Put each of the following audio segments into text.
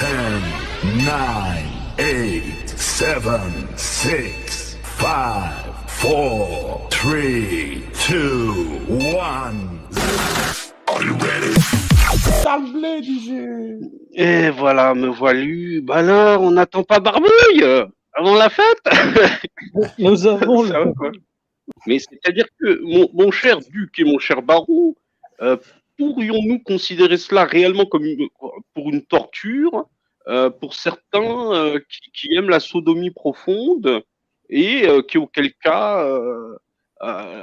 10, 9, 8, 7, 6, 5, 4, 3, 2, 1. Are you ready? Tablé, DJ. Et voilà, me voilu. Bah alors, on n'attend pas Barbouille avant la fête. Nous avons Ça va, quoi. Mais c'est-à-dire que, mon cher Duc et mon cher Baron, pourrions-nous considérer cela réellement comme pour une torture pour certains qui aiment la sodomie profonde et auquel cas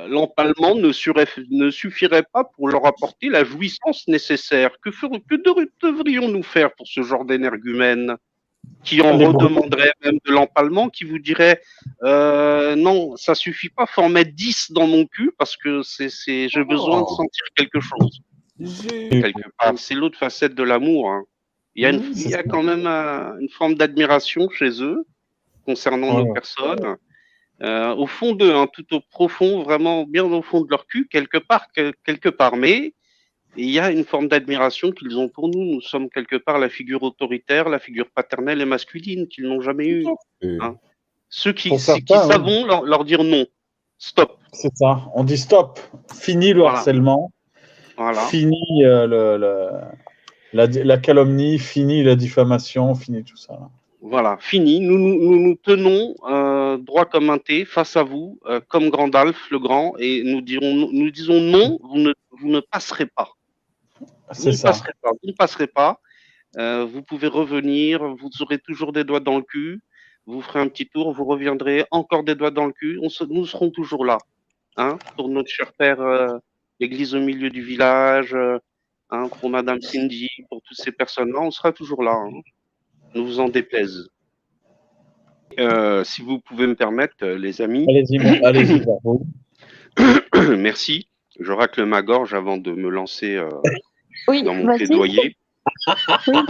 l'empalement ne suffirait pas pour leur apporter la jouissance nécessaire. Que devrions-nous faire pour ce genre d'énergumène qui en redemanderait même de l'empalement, qui vous dirait non, ça suffit pas, faut en mettre 10 dans mon cul parce que j'ai besoin de sentir quelque chose. Quelque part, c'est l'autre facette de l'amour. Hein. Il y a quand même une forme d'admiration chez eux concernant nos personnes. Au fond d'eux, hein, tout au profond, vraiment bien au fond de leur cul, quelque part. Mais il y a une forme d'admiration qu'ils ont pour nous. Nous sommes quelque part la figure autoritaire, la figure paternelle et masculine qu'ils n'ont jamais eue. Hein. Ceux qui savent leur dire non. Stop. C'est ça. On dit stop. Fini le harcèlement. Voilà. Fini la calomnie. Fini la diffamation. Fini tout ça. Voilà. Fini. Nous tenons droit comme un thé face à vous, comme Gandalf le Grand, et nous disons non, vous ne passerez pas. Vous ne passerez pas. Vous pouvez revenir, vous aurez toujours des doigts dans le cul, vous ferez un petit tour, vous reviendrez, encore des doigts dans le cul, nous serons toujours là, hein, pour notre cher père, l'église au milieu du village, hein, pour Madame Cindy, pour toutes ces personnes-là, on sera toujours là, hein, ne vous en déplaise. Si vous pouvez me permettre, les amis. Allez-y. Merci. Je racle ma gorge avant de me lancer dans mon plaidoyer. Oui,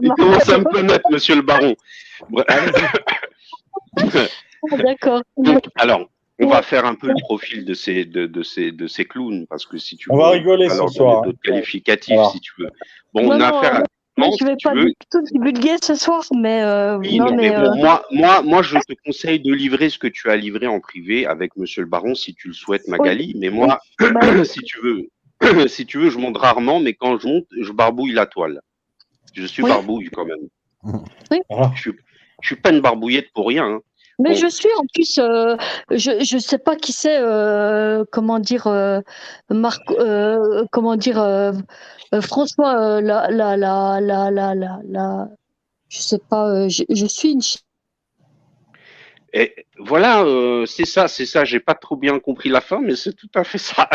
il commence à me connaître, monsieur le baron. D'accord. Alors, on va faire un peu le profil de ces clowns, parce que si tu veux, on va rigoler ce soir. D'autres qualificatifs, si tu veux. Bon, on a affaire à... Je vais pas du tout divulguer ce soir, mais oui, non, mais bon, moi, je te conseille de livrer ce que tu as livré en privé avec Monsieur le Baron, si tu le souhaites, Magali. Oui. Mais moi, si tu veux, je monte rarement, mais quand je monte, je barbouille la toile. Je suis barbouille quand même. Oui. Je suis pas une barbouillette pour rien. Hein. Mais je suis en plus, je sais pas qui c'est, comment dire, François, je sais pas, je suis une. Et voilà, c'est ça. J'ai pas trop bien compris la fin, mais c'est tout à fait ça.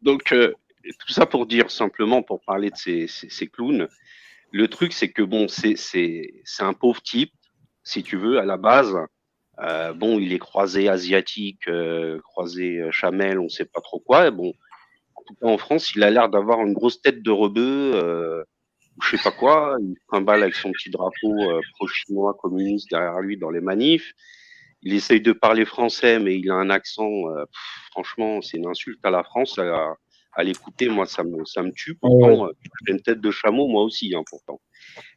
Donc tout ça pour dire simplement, pour parler de ces clowns. Le truc, c'est que bon, c'est un pauvre type, si tu veux, à la base. Bon, il est croisé asiatique, croisé chamel, on sait pas trop quoi. Bon, en tout cas en France, il a l'air d'avoir une grosse tête de rebeu, ou je sais pas quoi. Il trimballe avec son petit drapeau pro-chinois communiste derrière lui dans les manifs. Il essaye de parler français, mais il a un accent. Franchement, c'est une insulte à la France. À l'écouter, moi, ça me tue. Pourtant, j'ai une tête de chameau, moi aussi, hein, pourtant.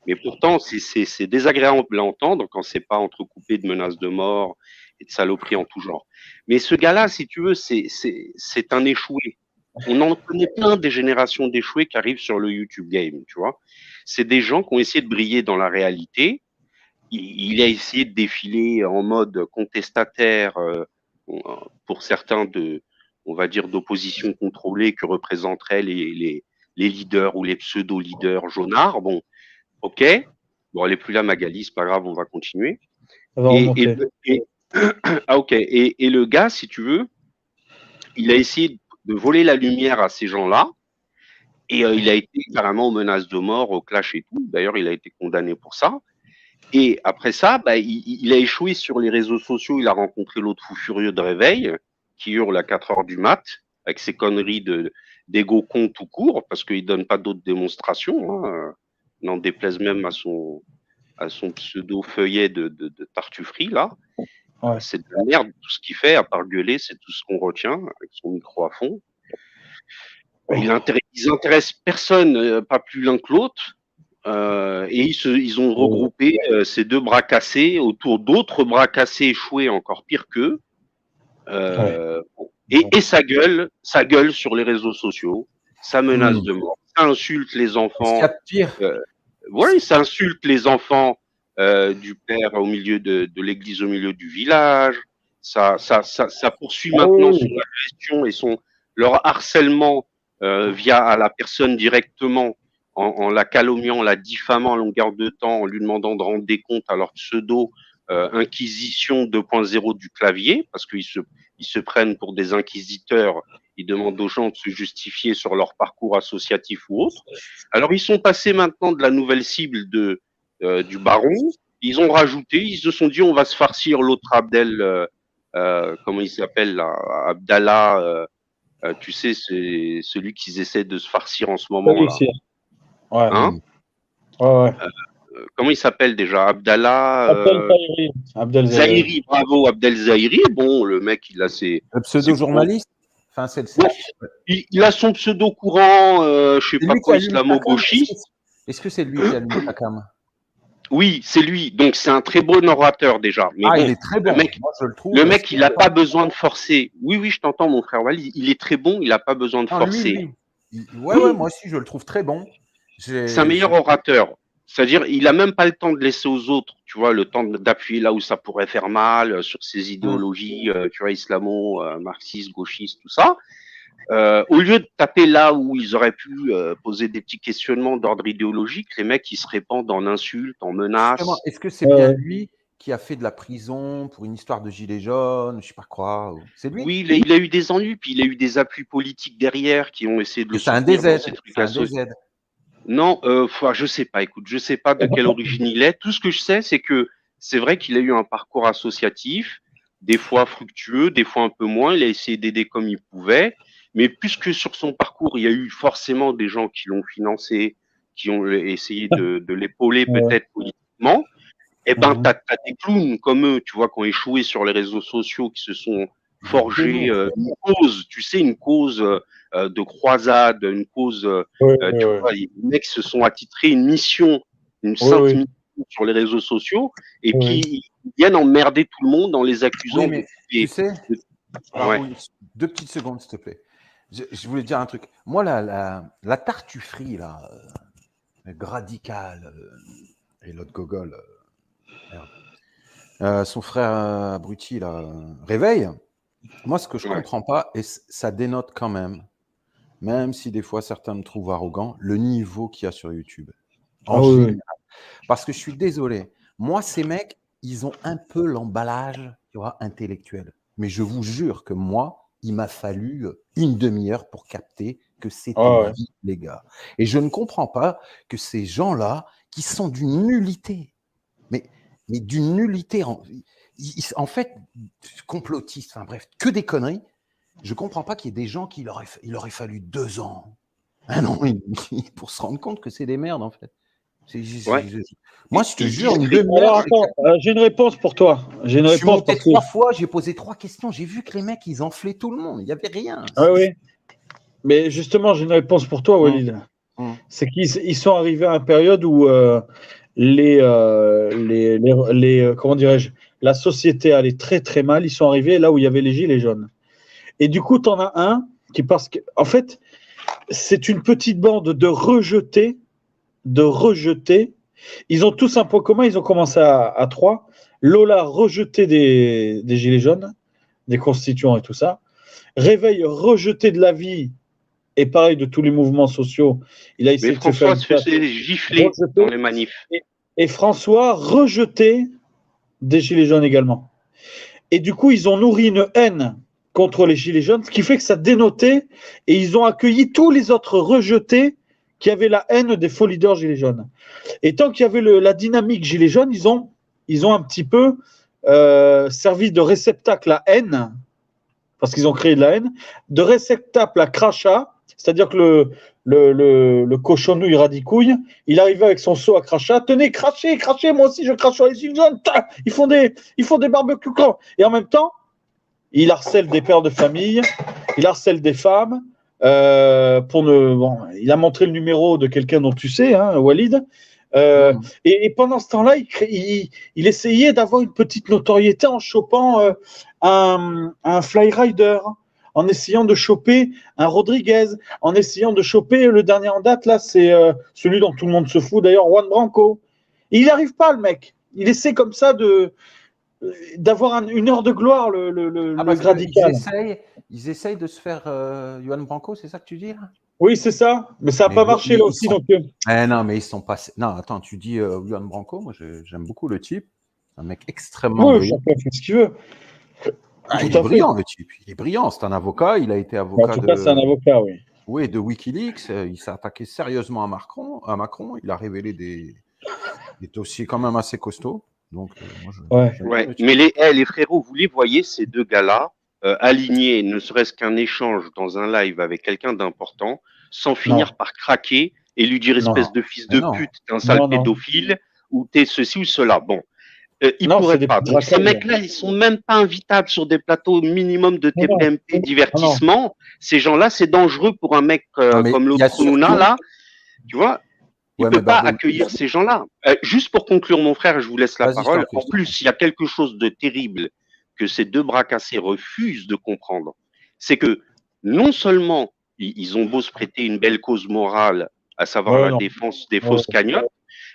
Mais pourtant, c'est désagréable à entendre quand c'est pas entrecoupé de menaces de mort et de saloperies en tout genre. Mais ce gars-là, si tu veux, c'est un échoué. On en connaît plein des générations d'échoués qui arrivent sur le YouTube Game, tu vois. C'est des gens qui ont essayé de briller dans la réalité. Il a essayé de défiler en mode contestataire pour certains on va dire, d'opposition contrôlée que représenteraient les leaders ou les pseudo-leaders jaunards. Bon, ok. Bon, elle est plus là, Magali, c'est pas grave, on va continuer. Ah, ok. Et le gars, si tu veux, il a essayé de voler la lumière à ces gens-là. Et il a été carrément aux menaces de mort, au clash et tout. D'ailleurs, il a été condamné pour ça. Et après ça, il a échoué sur les réseaux sociaux. Il a rencontré l'autre fou furieux de réveil qui hurle à 4 heures du mat avec ses conneries d'égo con tout court parce qu'il donne pas d'autres démonstrations. Hein. N'en déplaise même à son pseudo feuillet de tartufferie là. Ouais. C'est de la merde tout ce qu'il fait à part gueuler, c'est tout ce qu'on retient avec son micro à fond. ils intéressent personne, pas plus l'un que l'autre. Et ils ont regroupé ces deux bras cassés autour d'autres bras cassés échoués encore pire qu'eux. Et ça gueule sur les réseaux sociaux, ça menace de mort, ça insulte les enfants. Ça insulte les enfants du père au milieu de l'église, au milieu du village. Ça poursuit maintenant son agression et leur harcèlement via à la personne directement, en la calomniant, en la diffamant à longueur de temps, en lui demandant de rendre des comptes à leur pseudo Inquisition 2.0 du clavier, parce qu'ils se prennent pour des inquisiteurs, ils demandent aux gens de se justifier sur leur parcours associatif ou autre. Alors ils sont passés maintenant de la nouvelle cible du baron, ils ont rajouté, ils se sont dit on va se farcir l'autre Abdel, comment il s'appelle là, Abdallah, tu sais, c'est celui qu'ils essaient de se farcir en ce moment là. Ouais. Hein comment il s'appelle déjà? Abdallah Abdel Zahiri, bravo, Abdel Zahiri. Bon, le mec, il a ses. Le pseudo-journaliste. Enfin, il a son pseudo courant, je sais pas quoi, islamo-gauchiste. Est-ce que c'est lui qui a allumé la cam? Oui, c'est lui. Donc, c'est un très bon orateur déjà. Mais il est très bon. Le mec, il n'a pas besoin de forcer. Oui, je t'entends, mon frère Walid. Il est très bon, il n'a pas besoin de forcer. Ouais, moi aussi, je le trouve très bon. C'est un meilleur orateur. C'est-à-dire, il n'a même pas le temps de laisser aux autres, tu vois, le temps d'appuyer là où ça pourrait faire mal, sur ses idéologies, tu vois, islamo, marxistes, gauchistes, tout ça. Au lieu de taper là où ils auraient pu poser des petits questionnements d'ordre idéologique, les mecs, ils se répandent en insultes, en menaces. Est-ce que c'est bien lui qui a fait de la prison pour une histoire de gilets jaunes, je sais pas quoi? C'est lui? Oui, il a eu des ennuis, puis il a eu des appuis politiques derrière qui ont essayé de le soutenir dans ces trucs. C'est un DZ. Non, je sais pas. Écoute, je sais pas de quelle origine il est. Tout ce que je sais, c'est que c'est vrai qu'il a eu un parcours associatif, des fois fructueux, des fois un peu moins. Il a essayé d'aider comme il pouvait, mais puisque sur son parcours, il y a eu forcément des gens qui l'ont financé, qui ont essayé de l'épauler peut-être politiquement. Eh ben, t'as des clowns comme eux, tu vois, qui ont échoué sur les réseaux sociaux, qui se sont forgés une cause, tu sais, une cause de croisade, une cause, tu vois, les mecs se sont attitrés une mission, une sainte mission sur les réseaux sociaux, et puis ils viennent emmerder tout le monde en les accusant. Oui, mais tu sais, deux petites secondes, s'il te plaît. Je voulais dire un truc. Moi, la tartufferie, là, Gradical et l'autre gogol, son frère abruti, là, Réveil. Moi, ce que je ne comprends pas, et ça dénote quand même si des fois certains me trouvent arrogant, le niveau qu'il y a sur YouTube. Général. Parce que je suis désolé. Moi, ces mecs, ils ont un peu l'emballage, tu vois, intellectuel. Mais je vous jure que moi, il m'a fallu une demi-heure pour capter que c'était vie, les gars. Et je ne comprends pas que ces gens-là, qui sont d'une nullité, mais d'une nullité, en fait, complotistes, enfin bref, que des conneries. Je ne comprends pas qu'il y ait des gens il aurait fallu 2 ans, un an et demi pour se rendre compte que c'est des merdes, en fait. Moi, je te jure, une demi-heure. J'ai une réponse pour toi. J'ai une réponse. 3 fois, j'ai posé 3 questions. J'ai vu que les mecs, ils enflaient tout le monde. Il n'y avait rien. Oui. Mais justement, j'ai une réponse pour toi, Walid. C'est qu'ils sont arrivés à une période où comment dirais-je, la société allait très très mal. Ils sont arrivés là où il y avait les gilets jaunes. Et du coup, tu en as un qui, parce que, en fait, c'est une petite bande de rejetés. Ils ont tous un point commun. Ils ont commencé à 3. Lola, rejeté des gilets jaunes, des constituants et tout ça. Réveil, rejeté de la vie. Et pareil de tous les mouvements sociaux. Il a essayé de François se faisait gifler dans les manifs. Et François, rejeté des gilets jaunes également. Et du coup, ils ont nourri une haine contre les gilets jaunes, ce qui fait que ça dénotait, et ils ont accueilli tous les autres rejetés qui avaient la haine des faux leaders gilets jaunes. Et tant qu'il y avait la dynamique gilets jaunes, ils ont un petit peu servi de réceptacle à haine, parce qu'ils ont créé de la haine, de réceptacle à crachat, c'est-à-dire que le cochonnouille radicouille, il arrivait avec son seau à crachat, tenez, crachez, moi aussi je crache sur les gilets jaunes, ils font des barbecues quand. Et en même temps, il harcèle des pères de famille, il harcèle des femmes, Bon, il a montré le numéro de quelqu'un dont tu sais, hein, Walid. Et pendant ce temps-là, il essayait d'avoir une petite notoriété en chopant un flyrider, en essayant de choper un Rodriguez, en essayant de choper le dernier en date, là, c'est celui dont tout le monde se fout d'ailleurs, Juan Branco. Et il n'y arrive pas, le mec. Il essaie comme ça d'avoir une heure de gloire, le Gradical. Ils essayent de se faire Juan Branco, c'est ça que tu dis là? Oui, c'est ça. Mais ça n'a pas marché là aussi. Donc... non, mais ils sont passés. Non, attends, tu dis Juan Branco, moi j'aime beaucoup le type. Un mec extrêmement brillant. Chacun fait ce qu'il veut. Il est brillant, le type. Il est brillant. C'est un avocat. Il a été avocat. En tout cas, c'est un avocat, oui. Oui, de Wikileaks. Il s'est attaqué sérieusement à Macron. Il a révélé des dossiers quand même assez costauds. Donc, mais les frérots, vous les voyez, ces deux gars-là, alignés, ne serait-ce qu'un échange dans un live avec quelqu'un d'important, sans finir par craquer et lui dire espèce de fils de pute, t'es un sale pédophile, ou t'es ceci ou cela. Bon. Ils pourraient pas. Donc, ces mecs-là, ils sont même pas invitables sur des plateaux minimum de TPMP divertissement. Ces gens-là, c'est dangereux pour un mec comme l'autre Luna, là. Tu vois, il ne peut pas accueillir ces gens-là. Juste pour conclure, mon frère, je vous laisse la parole. En plus, il y a quelque chose de terrible que ces deux bras cassés refusent de comprendre. C'est que non seulement ils ont beau se prêter une belle cause morale, à savoir la défense des fausses cagnottes,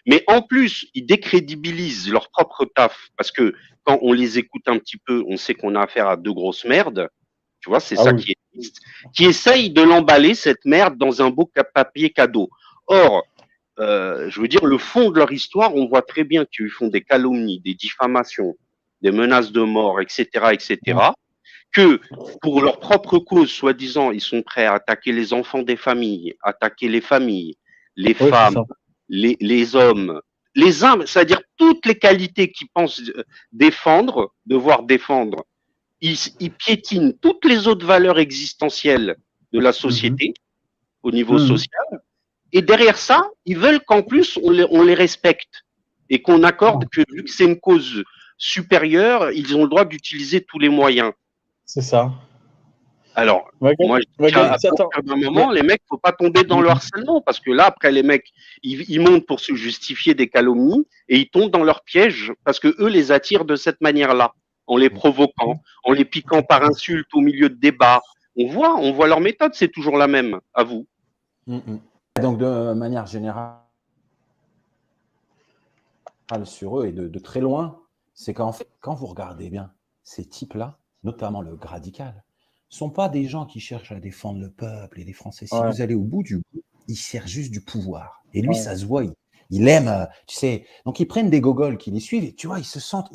mais en plus, ils décrédibilisent leur propre taf, parce que quand on les écoute un petit peu, on sait qu'on a affaire à deux grosses merdes, tu vois, c'est ça qui est triste, qui essayent de l'emballer, cette merde, dans un beau papier cadeau. Or, je veux dire, le fond de leur histoire, on voit très bien qu'ils font des calomnies, des diffamations, des menaces de mort, etc., que pour leur propre cause, soi-disant, ils sont prêts à attaquer les enfants des familles, attaquer les familles, les femmes, les hommes, les âmes, c'est-à-dire toutes les qualités qu'ils pensent devoir défendre, ils piétinent toutes les autres valeurs existentielles de la société au niveau social. Et derrière ça, ils veulent qu'en plus, on les respecte et qu'on accorde que, vu que c'est une cause supérieure, ils ont le droit d'utiliser tous les moyens. C'est ça. Alors, moi, je dis à partir d'un moment, les mecs, faut pas tomber dans le harcèlement, parce que là, après, les mecs, ils montent pour se justifier des calomnies et ils tombent dans leur piège parce que eux les attirent de cette manière-là, en les provoquant, en les piquant par insulte au milieu de débats. On voit leur méthode, c'est toujours la même. À vous. Donc, de manière générale, sur eux et de très loin, c'est qu'en fait, quand vous regardez bien ces types-là, notamment le Gradical, ne sont pas des gens qui cherchent à défendre le peuple et les Français. Si vous allez au bout du bout, ils cherchent juste du pouvoir. Et lui, ça se voit, il aime, tu sais. Donc, ils prennent des gogoles qui les suivent et tu vois, ils se sentent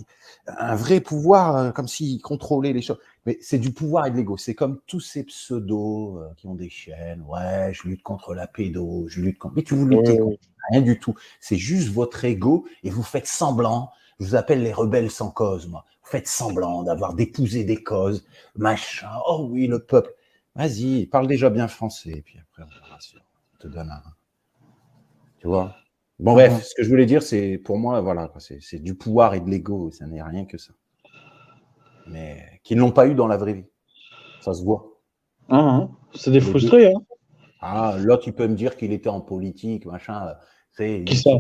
un vrai pouvoir, comme s'ils contrôlaient les choses. Mais c'est du pouvoir et de l'ego. C'est comme tous ces pseudos qui ont des chaînes. Ouais, je lutte contre la pédo, je lutte contre... Mais tu vous luttez contre rien du tout. C'est juste votre ego et vous faites semblant. Je vous appelle les rebelles sans cause, moi. Vous faites semblant d'avoir d'épousé des causes, machin. Oh oui, le peuple. Vas-y, parle déjà bien français. Et puis après, on verra si on te donne un... Tu vois? Bon, bref, ce que je voulais dire, c'est, pour moi, voilà, c'est du pouvoir et de l'ego. Ça n'est rien que ça. Mais qu'ils n'ont pas eu dans la vraie vie. Ça se voit. C'est des frustrés, hein. Ah, l'autre, il peut me dire qu'il était en politique, machin. Qui ça?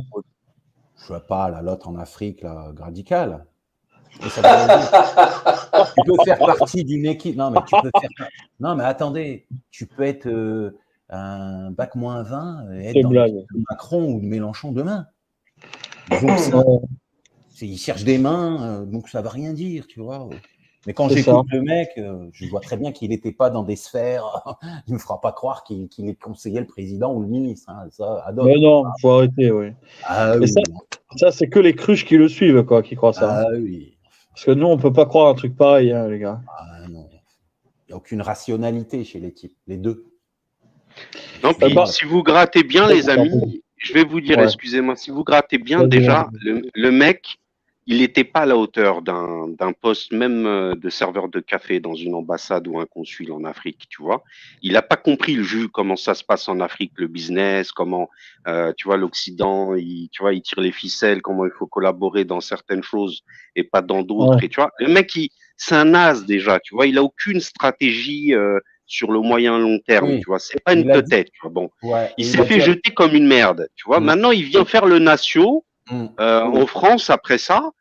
Je sais pas, là, l'autre en Afrique, là, Gradical. Tu peux faire partie d'une équipe. Non, mais tu peux faire. Non, mais attendez, tu peux être un bac moins 20 et être dans de Macron ou de Mélenchon demain. Donc, ils cherchent des mains, donc ça ne veut rien dire, tu vois. Mais quand j'écoute le mec, je vois très bien qu'il n'était pas dans des sphères. Il ne me fera pas croire qu'il conseillait le président ou le ministre. Hein. Ça, mais non, il faut arrêter, oui. Oui. Ça, c'est que les cruches qui le suivent, quoi, qui croient ça. Oui. Parce que nous, on ne peut pas croire un truc pareil, hein, les gars. Non. Il n'y a aucune rationalité chez les types, les deux. Non, puis si vous grattez bien, les amis, je vais vous dire, excusez-moi, si vous grattez bien, déjà, le mec, il n'était pas à la hauteur d'un poste même de serveur de café dans une ambassade ou un consul en Afrique, tu vois. Il n'a pas compris le jus, comment ça se passe en Afrique, le business, comment, tu vois, l'Occident, il tire les ficelles, comment il faut collaborer dans certaines choses et pas dans d'autres. Et tu vois, le mec, c'est un naze déjà, tu vois, il a aucune stratégie sur le moyen long terme, Oui. tu vois. C'est pas une Il a dit- tête, tu vois. Bon, Ouais, il et s'est fait jeter comme une merde, tu vois. Mm. Maintenant, il vient faire le natio en France après ça.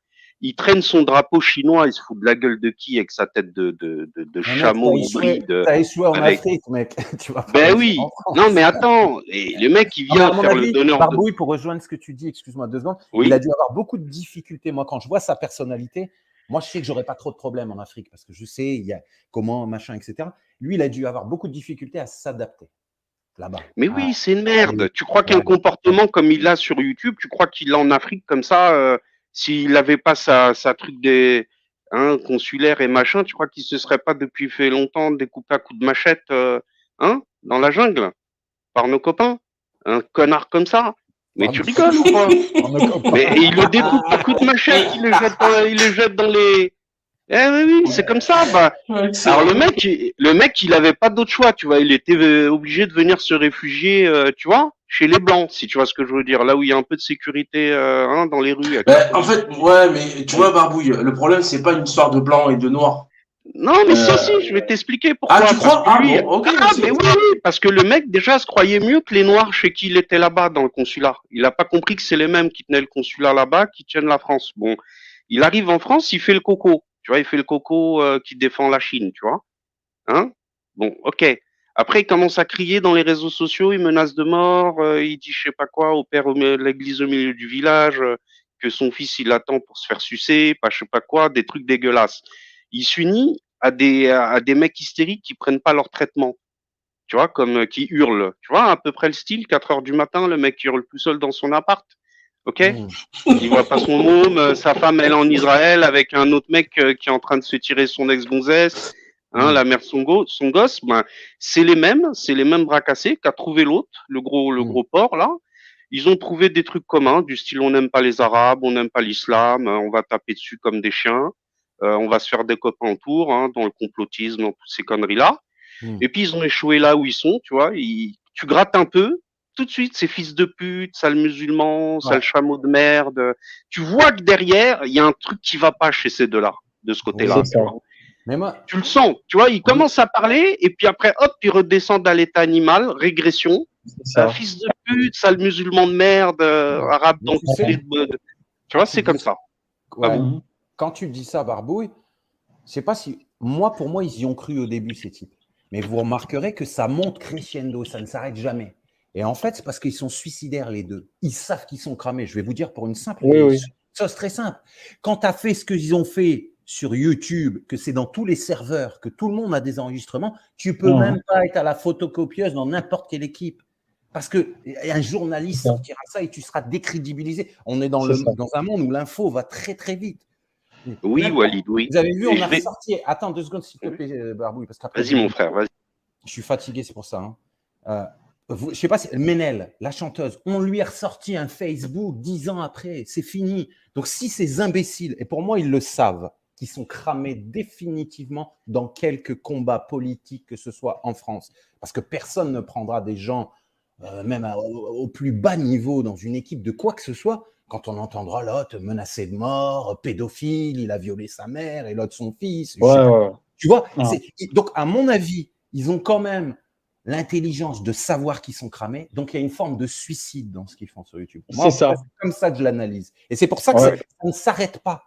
Il traîne son drapeau chinois, il se fout de la gueule de qui avec sa tête de Mais mec, chameau hybride. t'as échoué en Avec... Afrique, mec. Tu vas pas Ben réussir oui. en France. Non, mais attends. Et le mec, il Non, mais à vient mon faire le avis, donneur de... Barbouille, pour rejoindre ce que tu dis, excuse-moi 2 secondes, Oui. il a dû avoir beaucoup de difficultés. Moi, quand je vois sa personnalité, moi, je sais que j'aurais pas trop de problèmes en Afrique parce que je sais il y a comment, machin, etc. Lui, il a dû avoir beaucoup de difficultés à s'adapter là-bas. Mais oui, c'est une merde. Tu crois qu'un Ouais. comportement comme il a sur YouTube, tu crois qu'il l'a en Afrique comme ça, s'il n'avait pas sa truc des consulaire et machin, tu crois qu'il se serait pas depuis fait longtemps découpé à coups de machette dans la jungle par nos copains? Un connard comme ça? Mais tu rigoles ou quoi? Mais il le découpe à coups de machette, il le jette dans les... Eh oui, c'est comme ça. Bah, alors le mec, il avait pas d'autre choix, tu vois. Il était obligé de venir se réfugier, tu vois, chez les blancs, si tu vois ce que je veux dire. Là où il y a un peu de sécurité, dans les rues. En fait, ouais, mais tu vois, Barbouille, le problème, c'est pas une histoire de blanc et de noir. Non, mais si, je vais t'expliquer pourquoi. Ah, tu crois? Parce que lui... bon, ok. mais oui, parce que le mec déjà se croyait mieux que les noirs chez qui il était là-bas dans le consulat. Il a pas compris que c'est les mêmes qui tenaient le consulat là-bas, qui tiennent la France. Bon, il arrive en France, il fait le coco. Tu vois, il fait le coco qui défend la Chine, tu vois. Hein? Bon, ok. Après, il commence à crier dans les réseaux sociaux, il menace de mort, il dit je sais pas quoi au père de l'église au milieu du village, que son fils il attend pour se faire sucer, pas je sais pas quoi, des trucs dégueulasses. Il s'unit à des mecs hystériques qui prennent pas leur traitement, tu vois, comme qui hurlent. Tu vois, à peu près le style, 4 heures du matin, le mec qui hurle tout seul dans son appart. Ok? Il voit pas son môme, sa femme elle est en Israël avec un autre mec qui est en train de se tirer son ex-gonzesse, la mère de son gosse, ben c'est les mêmes bras cassés qu'a trouvé l'autre, le gros porc là. Ils ont trouvé des trucs communs du style on n'aime pas les Arabes, on n'aime pas l'islam, on va taper dessus comme des chiens, on va se faire des copains autour, dans le complotisme, dans toutes ces conneries là. Et puis ils ont échoué là où ils sont, tu vois. Tu grattes un peu, tout de suite, ces fils de pute, sale musulman, sale chameau de merde. Tu vois que derrière, il y a un truc qui va pas chez ces deux-là, de ce côté-là. C'est ça. Mais moi, Tu le sens, tu vois, ils commencent à parler, et puis après, hop, ils redescendent à l'état animal, régression. Fils de pute, sale musulman de merde, arabe dans tous les modes. Tu vois, c'est comme ça. ouais, quand tu dis ça, Barbouille, je sais pas si. Pour moi, ils y ont cru au début, ces types. Mais vous remarquerez que ça monte crescendo, ça ne s'arrête jamais. Et en fait, c'est parce qu'ils sont suicidaires, les deux. Ils savent qu'ils sont cramés. Je vais vous dire pour une simple chose très simple. Quand tu as fait ce qu'ils ont fait sur YouTube, que c'est dans tous les serveurs, que tout le monde a des enregistrements, tu peux même pas être à la photocopieuse dans n'importe quelle équipe. Parce qu'un journaliste sortira ça et tu seras décrédibilisé. On est dans un monde où l'info va très, très vite. Oui, même, Walid, oui. Vous avez vu, on a ressorti. Attends 2 secondes, s'il te plaît, Barbouille. Vas-y, mon frère, vas-y. Je suis fatigué, c'est pour ça. Je sais pas si Ménel, la chanteuse, on lui a ressorti un Facebook 10 ans après. C'est fini. Donc, si ces imbéciles, et pour moi, ils le savent, qui sont cramés définitivement dans quelques combats politiques, que ce soit en France, parce que personne ne prendra des gens, même au plus bas niveau, dans une équipe de quoi que ce soit, quand on entendra l'autre menacé de mort, pédophile, il a violé sa mère et l'autre son fils. Tu vois, donc à mon avis, ils ont quand même l'intelligence de savoir qu'ils sont cramés. Donc il y a une forme de suicide dans ce qu'ils font sur YouTube. Moi, c'est comme ça que je l'analyse. Et c'est pour ça que ça ne s'arrête pas.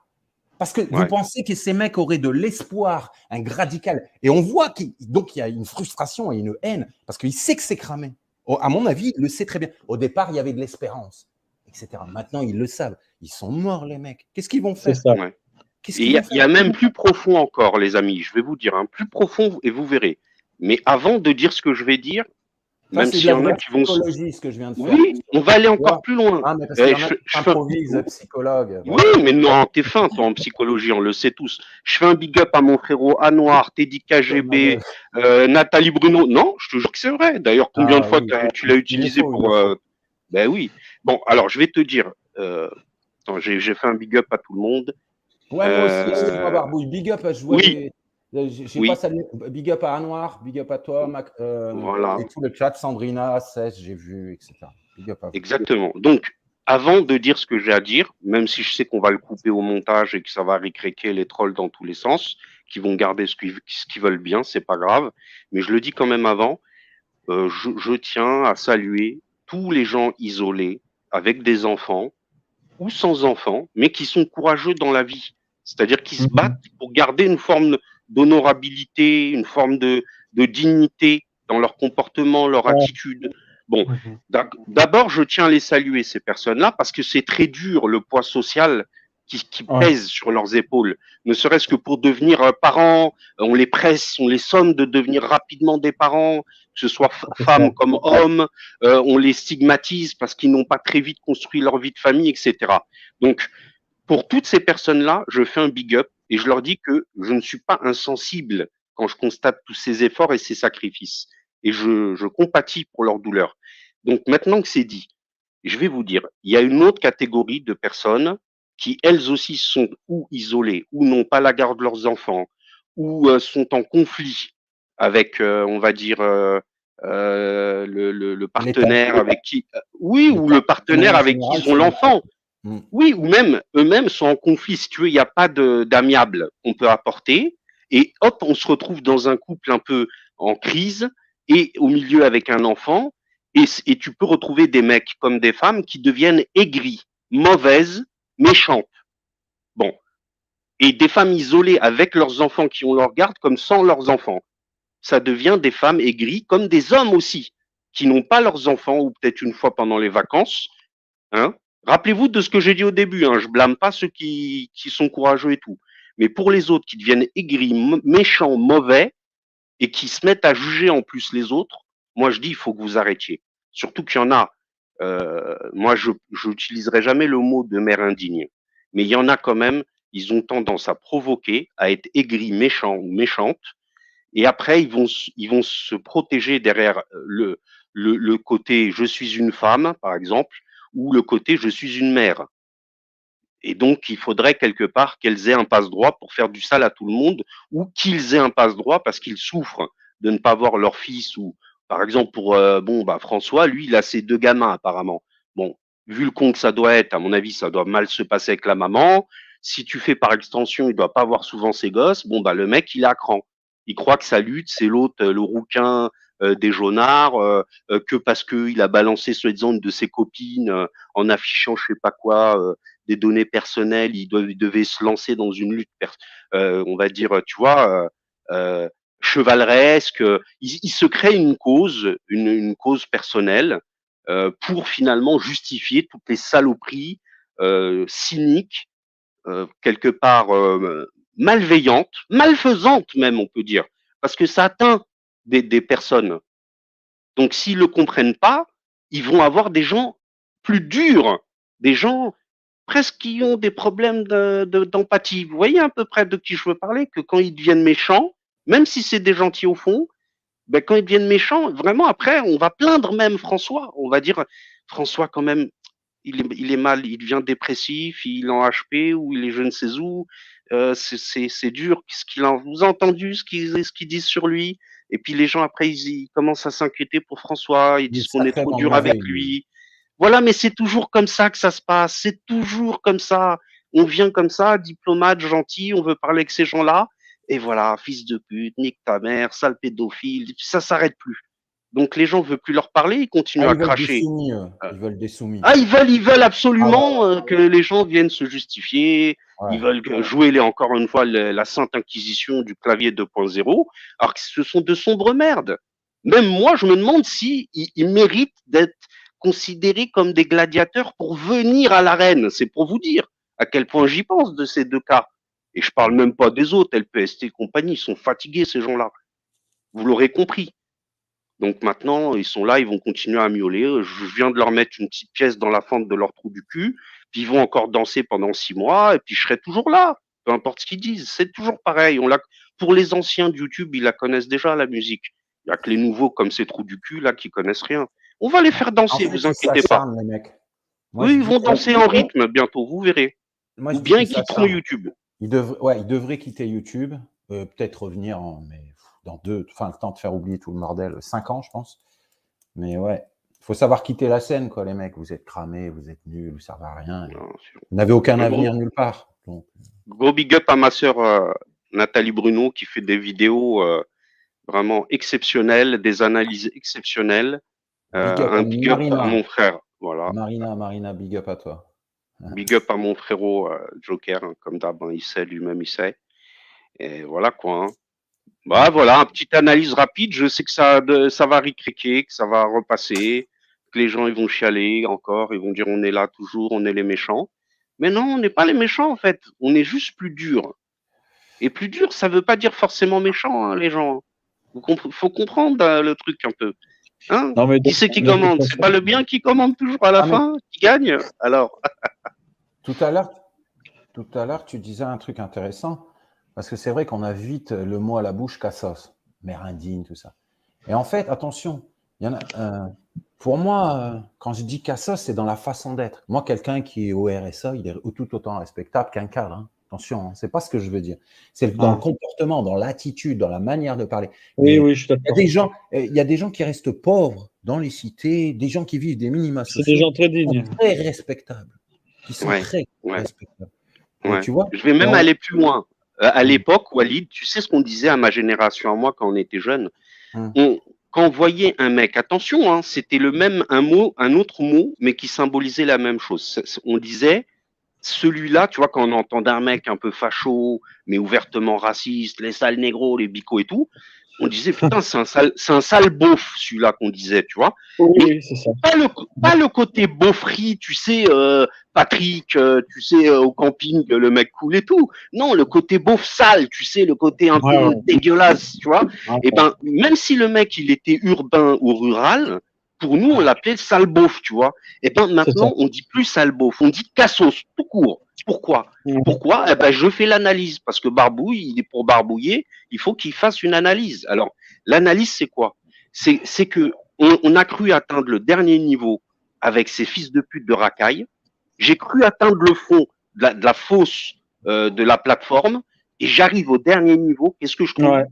Parce que vous pensez que ces mecs auraient de l'espoir, un radical. Et on voit qu'il y a une frustration et une haine, parce qu'il sait que c'est cramé. À mon avis, il le sait très bien. Au départ, il y avait de l'espérance. Etc. Maintenant, ils le savent. Ils sont morts, les mecs. Qu'est-ce qu'ils vont faire? Il y a même plus profond encore, les amis. Je vais vous dire, plus profond, et vous verrez. Mais avant de dire ce que je vais dire, ça, même s'il y en a qui vont... ce que je viens de faire. Oui, on va aller encore plus loin. Ah, mais parce qu'il y en a qui improvisent, psychologue. Oui, mais non, t'es fin, toi, en psychologie, on le sait tous. Je fais un big up à mon frérot Anouar, Teddy KGB, Nathalie Bruno. Non, je te jure que c'est vrai. D'ailleurs, combien de fois tu l'as utilisé pour... Ben oui. Bon, alors, je vais te dire... j'ai fait un big up à tout le monde. Ouais, moi aussi, excuse-moi, Barbouille. Big up, je vois... Oui. Pas salué. Big up à Anouar, big up à toi, voilà. Et tout le chat, Sandrina, Cess, j'ai vu, etc. Big up à vous. Exactement. Donc, avant de dire ce que j'ai à dire, même si je sais qu'on va le couper au montage et que ça va récréquer les trolls dans tous les sens, qui vont garder ce qu'ils veulent bien, c'est pas grave. Mais je le dis quand même avant, je tiens à saluer tous les gens isolés, avec des enfants ou sans enfants, mais qui sont courageux dans la vie. C'est-à-dire qui se battent pour garder une forme d'honorabilité, une forme de dignité dans leur comportement, leur attitude. Bon, d'abord, je tiens à les saluer, ces personnes-là, parce que c'est très dur, le poids social qui pèse sur leurs épaules. Ne serait-ce que pour devenir parents, on les presse, on les somme de devenir rapidement des parents, que ce soit femmes comme hommes, on les stigmatise parce qu'ils n'ont pas très vite construit leur vie de famille, etc. Donc, pour toutes ces personnes-là, je fais un big up et je leur dis que je ne suis pas insensible quand je constate tous ces efforts et ces sacrifices. Et je compatis pour leur douleur. Donc, maintenant que c'est dit, je vais vous dire, il y a une autre catégorie de personnes qui, elles aussi, sont ou isolées, ou n'ont pas la garde de leurs enfants, ou sont en conflit avec, on va dire, le partenaire avec qui, oui, ou le partenaire avec qui ils ont l'enfant. Oui, ou même eux-mêmes sont en conflit. Si tu veux, il n'y a pas d'amiable qu'on peut apporter. Et hop, on se retrouve dans un couple un peu en crise et au milieu avec un enfant. Et tu peux retrouver des mecs comme des femmes qui deviennent aigris, mauvaises, méchantes. Bon. Et des femmes isolées avec leurs enfants qui ont leur garde comme sans leurs enfants. Ça devient des femmes aigries comme des hommes aussi, qui n'ont pas leurs enfants ou peut-être une fois pendant les vacances. Hein. Rappelez-vous de ce que j'ai dit au début. Hein. Je blâme pas ceux qui sont courageux et tout. Mais pour les autres qui deviennent aigris, méchants, mauvais et qui se mettent à juger en plus les autres, moi je dis il faut que vous arrêtiez. Surtout qu'il y en a. Moi je n'utiliserai jamais le mot de mère indigne, mais il y en a quand même. Ils ont tendance à provoquer, à être aigris, méchants ou méchantes, et après ils vont se protéger derrière le côté je suis une femme par exemple, ou le côté je suis une mère. Et donc, il faudrait quelque part qu'elles aient un passe-droit pour faire du sale à tout le monde, ou qu'ils aient un passe-droit parce qu'ils souffrent de ne pas voir leur fils. Ou, par exemple, pour François, lui, il a ses 2 gamins apparemment. Bon, vu le con que ça doit être, à mon avis, ça doit mal se passer avec la maman. Si tu fais par extension, il doit pas voir souvent ses gosses. Bon, le mec, il est à cran. Il croit que sa lutte, c'est l'autre, le rouquin des jaunards, que parce qu'il a balancé soi-disant une de ses copines en affichant je sais pas quoi, des données personnelles, il devait se lancer dans une lutte, on va dire, tu vois, chevaleresque. Il se crée une cause, une cause personnelle pour finalement justifier toutes les saloperies cyniques, quelque part malveillantes, malfaisantes même, on peut dire, parce que ça atteint des personnes. Donc, s'ils ne le comprennent pas, ils vont avoir des gens plus durs, des gens presque qui ont des problèmes d'empathie. Vous voyez à peu près de qui je veux parler, que quand ils deviennent méchants, même si c'est des gentils au fond, quand ils deviennent méchants, vraiment après, on va plaindre même François. On va dire, François quand même, il est mal, il devient dépressif, il est en HP ou il est je ne sais où. C'est dur. Ce qu'il a, vous avez entendu ce qu'ils disent sur lui. Et puis les gens après ils commencent à s'inquiéter pour François. Ils disent qu'on est trop dur avec lui. Voilà, mais c'est toujours comme ça que ça se passe. C'est toujours comme ça. On vient comme ça, diplomate, gentil, on veut parler avec ces gens-là. Et voilà, fils de pute, nique ta mère, sale pédophile. Ça s'arrête plus. Donc les gens ne veulent plus leur parler, ils continuent à cracher. Ils veulent des soumis. Ah, ils veulent absolument que les gens viennent se justifier. Ouais. Ils veulent jouer encore une fois la sainte inquisition du clavier 2.0, alors que ce sont de sombres merdes. Même moi, je me demande si ils méritent d'être considérés comme des gladiateurs pour venir à l'arène. C'est pour vous dire à quel point j'y pense de ces 2 cas. Et je parle même pas des autres, LPST et compagnie, ils sont fatigués ces gens-là. Vous l'aurez compris. Donc maintenant, ils sont là, ils vont continuer à miauler. Je viens de leur mettre une petite pièce dans la fente de leur trou du cul, puis ils vont encore danser pendant 6 mois, et puis je serai toujours là, peu importe ce qu'ils disent. C'est toujours pareil. Pour les anciens de YouTube, ils la connaissent déjà, la musique. Il n'y a que les nouveaux comme ces trous du cul là qui connaissent rien. On va les faire danser, vous inquiétez pas. Les mecs. Moi, oui, ils vont danser en rythme bientôt, vous verrez. Moi, ou bien ils quitteront YouTube. Ils devraient quitter YouTube, peut-être revenir mais dans le temps de faire oublier tout le bordel, 5 ans, je pense. Mais ouais, il faut savoir quitter la scène, quoi, les mecs. Vous êtes cramés, vous êtes nuls, vous servez à rien. Vous n'avez aucun avenir nulle part. Donc... Gros big up à ma sœur Nathalie Bruno qui fait des vidéos vraiment exceptionnelles, des analyses exceptionnelles. Big up Un à big up à Marina. mon frère. Voilà. Marina, big up à toi. Big up à mon frérot Joker, hein, comme d'hab, hein, il sait, lui-même il sait. Et voilà quoi. Hein. Bah voilà, une petite analyse rapide. Je sais que ça va ricriquer, que ça va repasser, que les gens ils vont chialer encore, ils vont dire on est là toujours, on est les méchants. Mais non, on n'est pas les méchants en fait. On est juste plus dur. Et plus dur, ça veut pas dire forcément méchant, hein, les gens. Faut comprendre le truc un peu. Hein? Non, mais Qui c'est qui de toute commande? façon- C'est pas le bien qui commande toujours à la Ah, mais- fin, qui gagne? Alors. Tout à l'heure, tu disais un truc intéressant, parce que c'est vrai qu'on a vite le mot à la bouche cassos, mérindine, tout ça. Et en fait, attention, il y en a, pour moi, quand je dis cassos, c'est dans la façon d'être. Moi, quelqu'un qui est au RSA, il est tout autant respectable qu'un cadre. Hein. Attention, hein, c'est pas ce que je veux dire. C'est dans le comportement, dans l'attitude, dans la manière de parler. Oui, oui, je suis Il y a d'accord. des gens, il y a des gens qui restent pauvres dans les cités, des gens qui vivent des minima C'est sociaux, des gens très qui sont dignes. très respectables, qui sont Ouais, très ouais. respectables. Et Ouais. tu vois, Je vais même aller plus loin. À l'époque, Walid, tu sais ce qu'on disait à ma génération, à moi, quand on était jeune. Quand on voyait un mec, attention, hein, c'était le même, un autre mot, mais qui symbolisait la même chose. On disait, celui-là, tu vois, quand on entendait un mec un peu facho, mais ouvertement raciste, les sales négros, les bicots et tout, on disait, putain, c'est un sale beauf, celui-là qu'on disait, tu vois. Oui, Mais oui, c'est ça. pas le côté beaufrie, tu sais, Patrick, tu sais, au camping, le mec cool et tout. Non, le côté beauf sale, tu sais, le côté un peu dégueulasse, tu vois. Et ben, même si le mec, il était urbain ou rural, pour nous, on l'appelait sale beauf, tu vois. Et ben, maintenant, on dit plus sale beauf, on dit cassos, tout court. Pourquoi? Pourquoi? Eh ben, je fais l'analyse, parce que Barbouille, il est pour barbouiller, il faut qu'il fasse une analyse. Alors, l'analyse, c'est quoi? C'est que on a cru atteindre le dernier niveau avec ces fils de pute de racaille. J'ai cru atteindre le fond de la fosse de la plateforme et j'arrive au dernier niveau. Qu'est-ce que je trouve?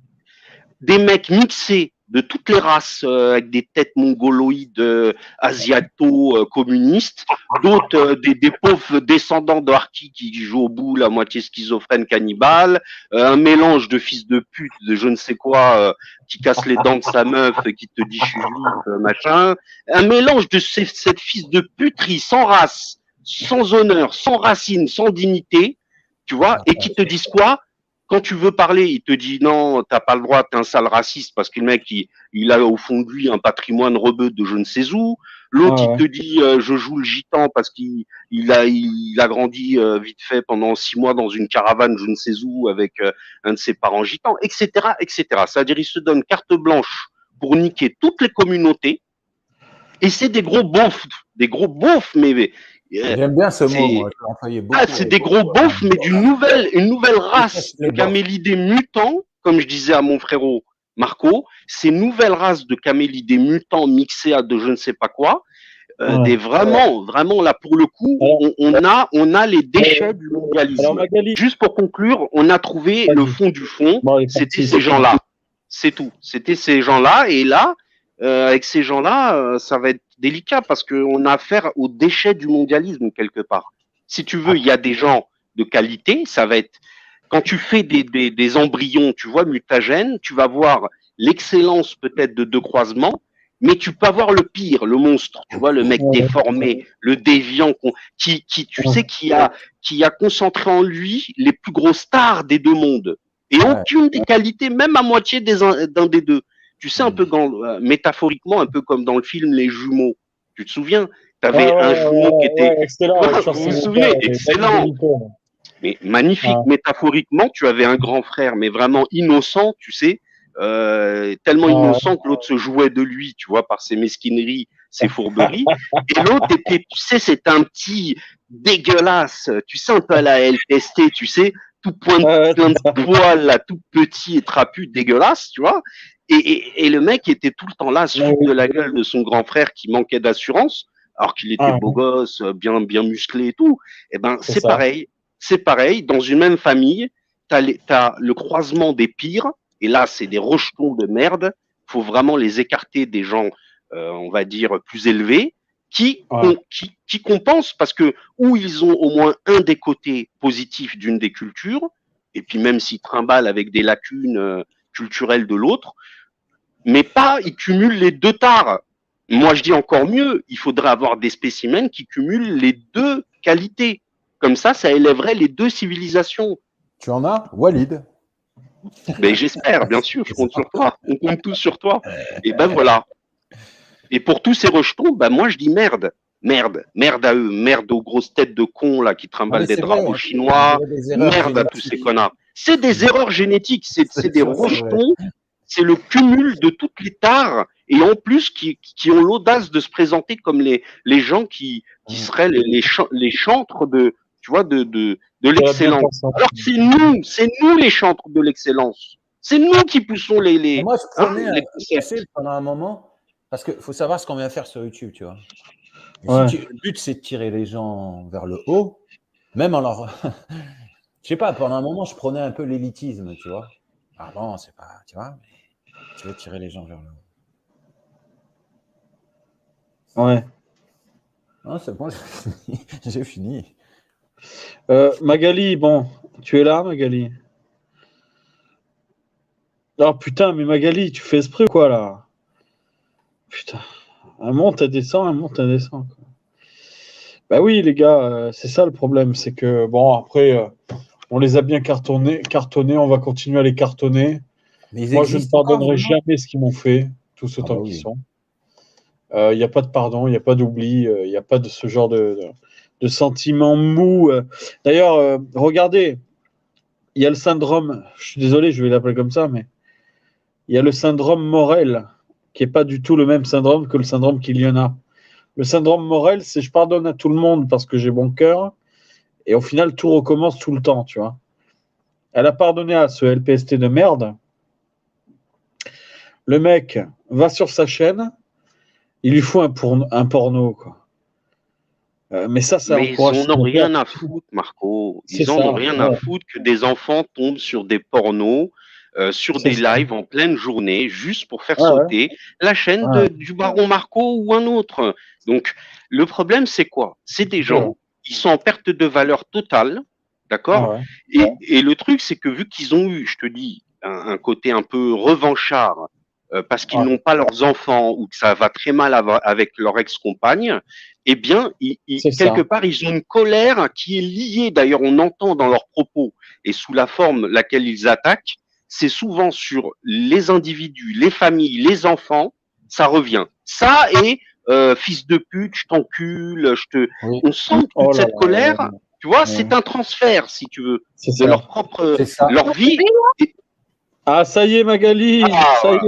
Des mecs mixés de toutes les races avec des têtes mongoloïdes, asiato-communistes, d'autres des pauvres descendants de Harki qui jouent au bout, la moitié schizophrène cannibale, un mélange de fils de pute, de je ne sais quoi, qui casse les dents de sa meuf, qui te dit je suis juif, machin, un mélange de cette fils de puterie sans race, sans honneur, sans racine, sans dignité, tu vois, et qui te disent quoi? Quand tu veux parler, il te dit non, t'as pas le droit, t'es un sale raciste parce que le mec, il a au fond de lui un patrimoine rebeu de je ne sais où. L'autre, il te dit je joue le gitan parce qu'il a grandi vite fait pendant 6 mois dans une caravane je ne sais où avec un de ses parents gitans, etc., etc. C'est-à-dire, il se donne carte blanche pour niquer toutes les communautés. Et c'est des gros beaufs, mais j'aime bien ce mot, moi. Je l'employais beaucoup. C'est des gros beaufs, mais une nouvelle race de camélidés mutants, comme je disais à mon frérot Marco, ces nouvelles races de camélidés mutants mixés à de je ne sais pas quoi, vraiment là pour le coup, on a les déchets du mondialisme. Alors, juste pour conclure, on a trouvé le fond du fond, c'était ces gens-là, c'est tout, c'était ces gens-là, et là, avec ces gens-là, ça va être délicat parce qu'on a affaire aux déchets du mondialisme quelque part. Si tu veux, il y a des gens de qualité, ça va être quand tu fais des embryons, tu vois, mutagènes, tu vas voir l'excellence peut-être de deux croisements, mais tu peux avoir le pire, le monstre, tu vois, le mec déformé, le déviant, qui a concentré en lui les plus grosses stars des deux mondes et aucune des qualités, même à moitié d'un des deux. Tu sais, un peu métaphoriquement, un peu comme dans le film Les Jumeaux. Tu te souviens? Tu avais un jumeau qui était. Excellent, vous vous souvenez? Excellent. Mais magnifique. Métaphoriquement, tu avais un grand frère, mais vraiment innocent, tu sais, tellement innocent que l'autre se jouait de lui, tu vois, par ses mesquineries, ses fourberies. Et l'autre était, tu sais, c'est un petit dégueulasse, tu sais, un peu à la LST, tu sais, tout plein de poils, là, tout petit et trapu, dégueulasse, tu vois. Et le mec était tout le temps là, se foutre de la gueule de son grand frère qui manquait d'assurance, alors qu'il était beau gosse, bien musclé et tout. Eh ben, c'est pareil. C'est pareil. Dans une même famille, t'as le croisement des pires. Et là, c'est des rejetons de merde. Faut vraiment les écarter des gens, on va dire, plus élevés, qui compensent parce que, ou ils ont au moins un des côtés positifs d'une des cultures, et puis même s'ils trimballent avec des lacunes culturelles de l'autre, mais pas, ils cumulent les deux tares. Moi, je dis encore mieux, il faudrait avoir des spécimens qui cumulent les deux qualités. Comme ça élèverait les deux civilisations. Tu en as, Walid? Mais j'espère, bien sûr, je compte sur toi. On compte tous sur toi. Et ben voilà. Et pour tous ces rejetons, ben moi je dis merde. Merde à eux, merde aux grosses têtes de cons là qui trimballent des drapeaux chinois, merde à tous ces connards. C'est des erreurs génétiques, c'est des rejetons, c'est le cumul de toutes les tares et en plus qui ont l'audace de se présenter comme les gens qui seraient les chantres de, tu vois, de l'excellence. Alors que c'est nous les chantres de l'excellence. C'est nous qui poussons les. Moi, je prenais pendant un moment, parce qu'il faut savoir ce qu'on vient faire sur YouTube, tu vois. Ouais. Le but, c'est de tirer les gens vers le haut, même en leur. Je sais pas, pendant un moment, je prenais un peu l'élitisme, tu vois. Ah bon, c'est pas, tu vois, mais je veux tirer les gens vers le haut. Ouais. Non, c'est bon, j'ai fini. Magali, bon, tu es là, Magali? Oh putain, mais Magali, tu fais esprit ou quoi là? Putain, un monte, elle descend, un monte, elle descend. Quoi. Bah oui, les gars, c'est ça le problème, c'est que bon, après, on les a bien cartonnés, on va continuer à les cartonner. Moi, je ne pardonnerai jamais ce qu'ils m'ont fait, tous autant qu'ils sont. Il n'y a pas de pardon, il n'y a pas d'oubli, il n'y a pas de ce genre de sentiment mou. D'ailleurs, regardez, il y a le syndrome, je suis désolé, je vais l'appeler comme ça, mais il y a le syndrome Morel, qui n'est pas du tout le même syndrome que le syndrome qu'il y en a. Le syndrome Morel, c'est je pardonne à tout le monde parce que j'ai bon cœur, et au final, tout recommence tout le temps, tu vois. Elle a pardonné à ce LPST de merde. Le mec va sur sa chaîne, il lui faut un porno, quoi. Mais ça encourage. Ils n'en ont rien à foutre, Marco. Ils en ont rien à foutre que des enfants tombent sur des pornos, sur des lives en pleine journée, juste pour faire sauter la chaîne du baron Marco ou un autre. Donc, le problème, c'est quoi? C'est des gens, ils sont en perte de valeur totale, d'accord? Et le truc, c'est que vu qu'ils ont eu, je te dis, un côté un peu revanchard, parce qu'ils n'ont pas leurs enfants ou que ça va très mal avec leur ex-compagne, eh bien, quelque part, ils ont une colère qui est liée, d'ailleurs, on entend dans leurs propos et sous la forme laquelle ils attaquent, c'est souvent sur les individus, les familles, les enfants, ça revient. Ça et fils de pute, je t'encule, on sent toute cette colère, tu vois, c'est un transfert, si tu veux, de leur propre, leur vie. Ah, ça y est, Magali, ça y est.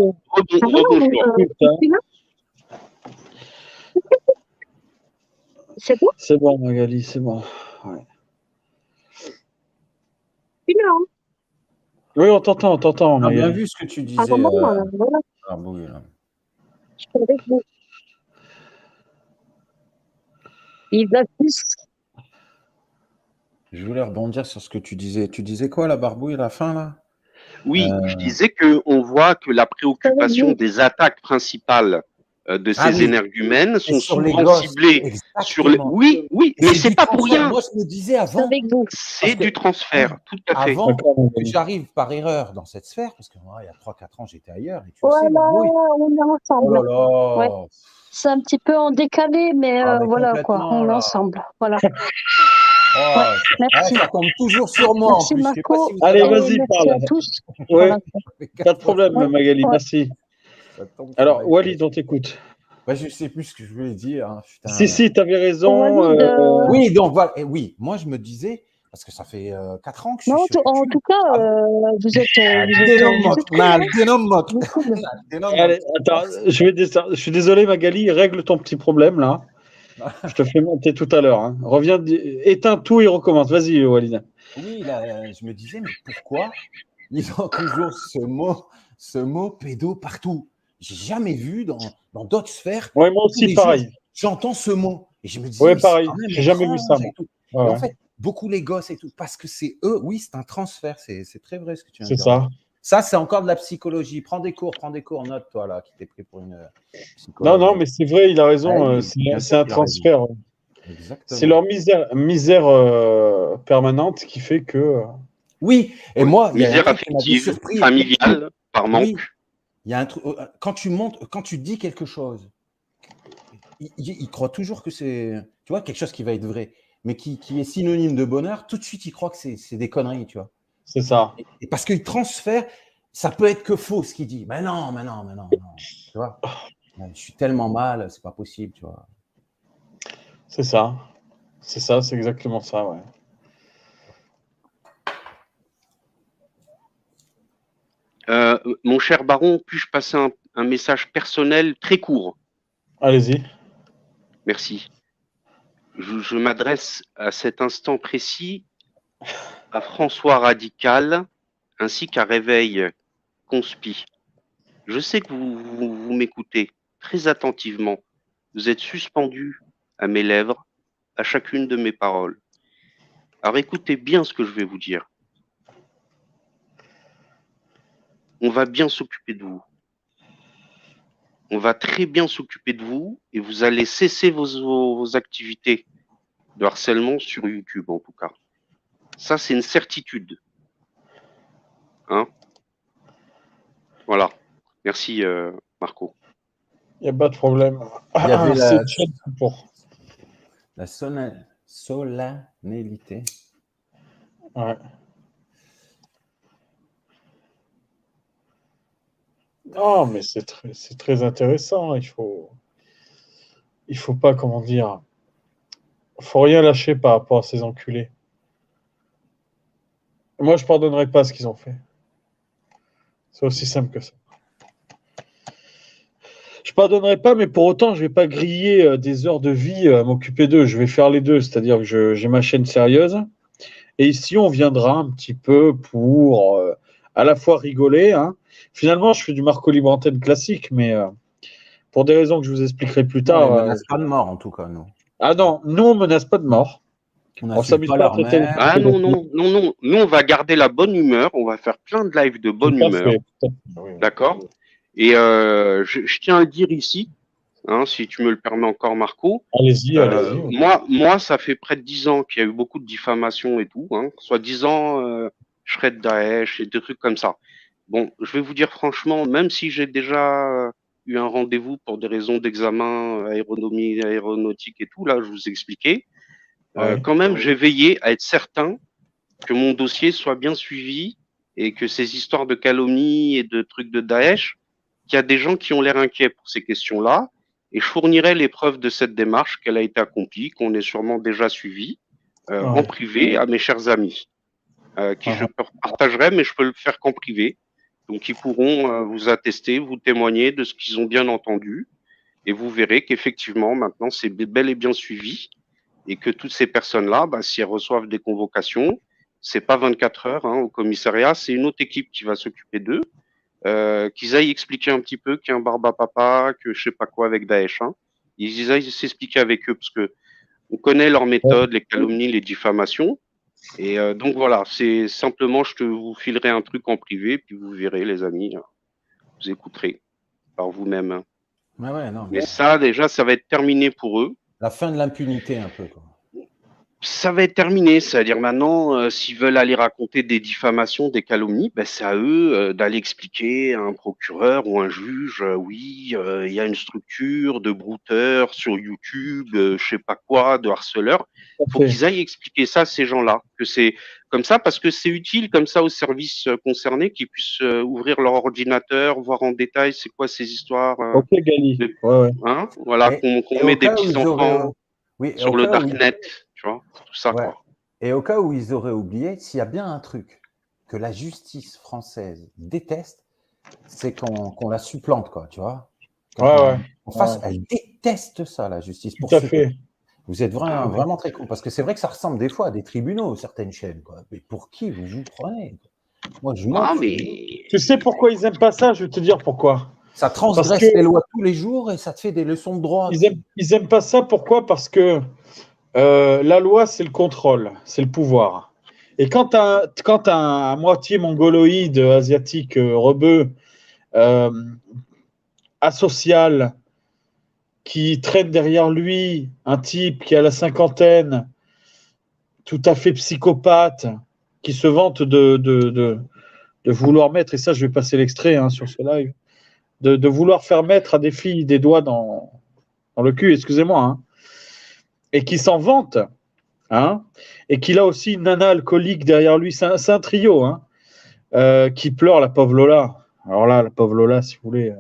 C'est bon? C'est bon, Magali, c'est bon. Ouais. Oui, on t'entend, On a Magali. bien vu ce que tu disais. Je voulais rebondir sur ce que tu disais. Tu disais quoi, la barbouille, à la fin, là? Oui, je disais qu'on voit que la préoccupation des attaques principales de ces énergumènes sont souvent ciblées sur les. Oui, mais c'est pas pour rien. Moi, je me disais avant. C'est du transfert, tout à fait. Avant que j'arrive par erreur dans cette sphère, parce que moi, il y a 3-4 ans, j'étais ailleurs. Et tu voilà, sais, on est ensemble. Oh là là. Ouais. C'est un petit peu en décalé, mais voilà quoi, on est ensemble. Voilà. Merci. Ça tombe toujours sur moi. Merci, en plus. Marco. Si allez, vas-y, merci parle. à tous. Ouais. Voilà. Pas de problème, Magali, merci. Alors, Walid, on t'écoute. Bah, je ne sais plus ce que je voulais dire. Hein. Si, tu avais raison. Oui, donc voilà. Et oui, moi, je me disais, parce que ça fait 4 ans que je suis sur en tout cas, vous êtes Allez, attends, je suis désolé, Magali, règle ton petit problème, là. Je te fais monter tout à l'heure. Hein. Reviens, éteins tout et recommence. Vas-y, Walid. Oui, là, je me disais, mais pourquoi ils ont toujours ce mot pédo partout? J'ai jamais vu dans d'autres sphères. Ouais, moi aussi, pareil. J'entends ce mot. Et je me disais, ouais, pareil. J'ai jamais vu ça. Ouais. En fait, beaucoup les gosses et tout, parce que c'est eux, oui, c'est un transfert. C'est très vrai ce que tu viens de dire. C'est ça. Ça, c'est encore de la psychologie. Prends des cours, note, toi, là, qui t'es pris pour une psychologue. Non, mais c'est vrai, il a raison. C'est un transfert. C'est leur misère permanente qui fait que. Oui, et moi, il y a un Misère truc qui m'avait affective, surpris. familiale, par manque. Oui, il y a un truc. Quand tu dis quelque chose, il croit toujours que c'est, tu vois, quelque chose qui va être vrai, mais qui est synonyme de bonheur. Tout de suite, il croit que c'est des conneries, tu vois. C'est ça. Et parce qu'il transfère, ça peut être que faux ce qu'il dit. Mais non, tu vois. Je suis tellement mal, c'est pas possible, tu vois. C'est ça. C'est ça, c'est exactement ça, ouais. Mon cher baron, puis-je passer un message personnel très court? Allez-y. Merci. Je m'adresse à cet instant précis à François Radical ainsi qu'à Réveil Conspi. Je sais que vous m'écoutez très attentivement. Vous êtes suspendu à mes lèvres à chacune de mes paroles. Alors écoutez bien ce que je vais vous dire. On va bien s'occuper de vous. On va très bien s'occuper de vous et vous allez cesser vos activités de harcèlement sur YouTube, en tout cas. Ça, c'est une certitude. Hein? Voilà. Merci, Marco. Il n'y a pas de problème. Il y avait C'est Chad pour. la solennité. Ouais. Non, mais c'est très intéressant. Il faut pas, comment dire, faut rien lâcher par rapport à ces enculés. Moi, je pardonnerai pas ce qu'ils ont fait. C'est aussi simple que ça. Je pardonnerai pas, mais pour autant, je vais pas griller des heures de vie à m'occuper d'eux. Je vais faire les deux, c'est-à-dire que j'ai ma chaîne sérieuse. Et ici, on viendra un petit peu pour à la fois rigoler. Hein. Finalement, je fais du Marco Libre Antenne classique, mais pour des raisons que je vous expliquerai plus Non, tard. ils ne menacent pas de mort, en tout cas, nous. Ah non, nous, on menace pas de mort. On s'amuse pas à traiter les Ah non. Nous, on va garder la bonne humeur. On va faire plein de lives de bonne humeur. Oui. D'accord? Et je tiens à le dire ici, hein, si tu me le permets encore, Marco. Allez-y. Moi, ça fait près de 10 ans qu'il y a eu beaucoup de diffamations et tout. Hein. Soi-disant, je serais de Daesh et des trucs comme ça. Bon, je vais vous dire franchement, même si j'ai déjà eu un rendez-vous pour des raisons d'examen aéronautique et tout, là, je vous expliquais, quand même, j'ai veillé à être certain que mon dossier soit bien suivi et que ces histoires de calomnie et de trucs de Daesh, qu'il y a des gens qui ont l'air inquiets pour ces questions-là, et je fournirai les preuves de cette démarche qu'elle a été accomplie, qu'on est sûrement déjà suivi en privé à mes chers amis, qui je partagerai, mais je peux le faire qu'en privé. Donc, ils pourront vous attester, vous témoigner de ce qu'ils ont bien entendu, et vous verrez qu'effectivement, maintenant, c'est bel et bien suivi, et que toutes ces personnes-là, bah, si elles reçoivent des convocations, c'est pas 24 heures hein, au commissariat, c'est une autre équipe qui va s'occuper d'eux, qu'ils aillent expliquer un petit peu qu'il y a un barbapapa, que je sais pas quoi avec Daesh. Hein. Ils aillent s'expliquer avec eux parce que on connaît leurs méthodes, les calomnies, les diffamations. Et donc voilà, c'est simplement, vous filerai un truc en privé, puis vous verrez, les amis, vous écouterez par vous-même. Hein. Mais ça, déjà, ça va être terminé pour eux. La fin de l'impunité, un peu, quoi. Ça va être terminé, c'est-à-dire maintenant, s'ils veulent aller raconter des diffamations, des calomnies, ben c'est à eux d'aller expliquer à un procureur ou un juge, oui, il y a une structure de brouteurs sur YouTube, je sais pas quoi, de harceleurs. Il faut qu'ils aillent expliquer ça à ces gens-là, que c'est comme ça, parce que c'est utile comme ça aux services concernés, qu'ils puissent ouvrir leur ordinateur, voir en détail c'est quoi ces histoires. Ok, Gali. Hein, voilà, qu'on met des petits enfants sur le darknet. Tu vois, tout ça, quoi. Et au cas où ils auraient oublié, s'il y a bien un truc que la justice française déteste, c'est qu'on la supplante, quoi, tu vois. Elle déteste ça, la justice. Tout à fait. Vous êtes vraiment très con, parce que c'est vrai que ça ressemble des fois à des tribunaux, certaines chaînes, quoi. Mais pour qui vous vous prenez? Moi, je m'en fous. Tu sais pourquoi ils n'aiment pas ça? Je vais te dire pourquoi. Ça transgresse les lois tous les jours et ça te fait des leçons de droit. Ils aiment pas ça, pourquoi? Parce que la loi, c'est le contrôle, c'est le pouvoir. Et quand un moitié mongoloïde, asiatique, rebeu, asocial, qui traîne derrière lui un type qui a la cinquantaine, tout à fait psychopathe, qui se vante de vouloir mettre, et ça je vais passer l'extrait sur ce live, de vouloir faire mettre à des filles des doigts dans le cul, excusez-moi, et qui s'en vante, et qu'il a aussi une nana alcoolique derrière lui, c'est un trio, qui pleure, la pauvre Lola. Alors là, la pauvre Lola, si vous voulez,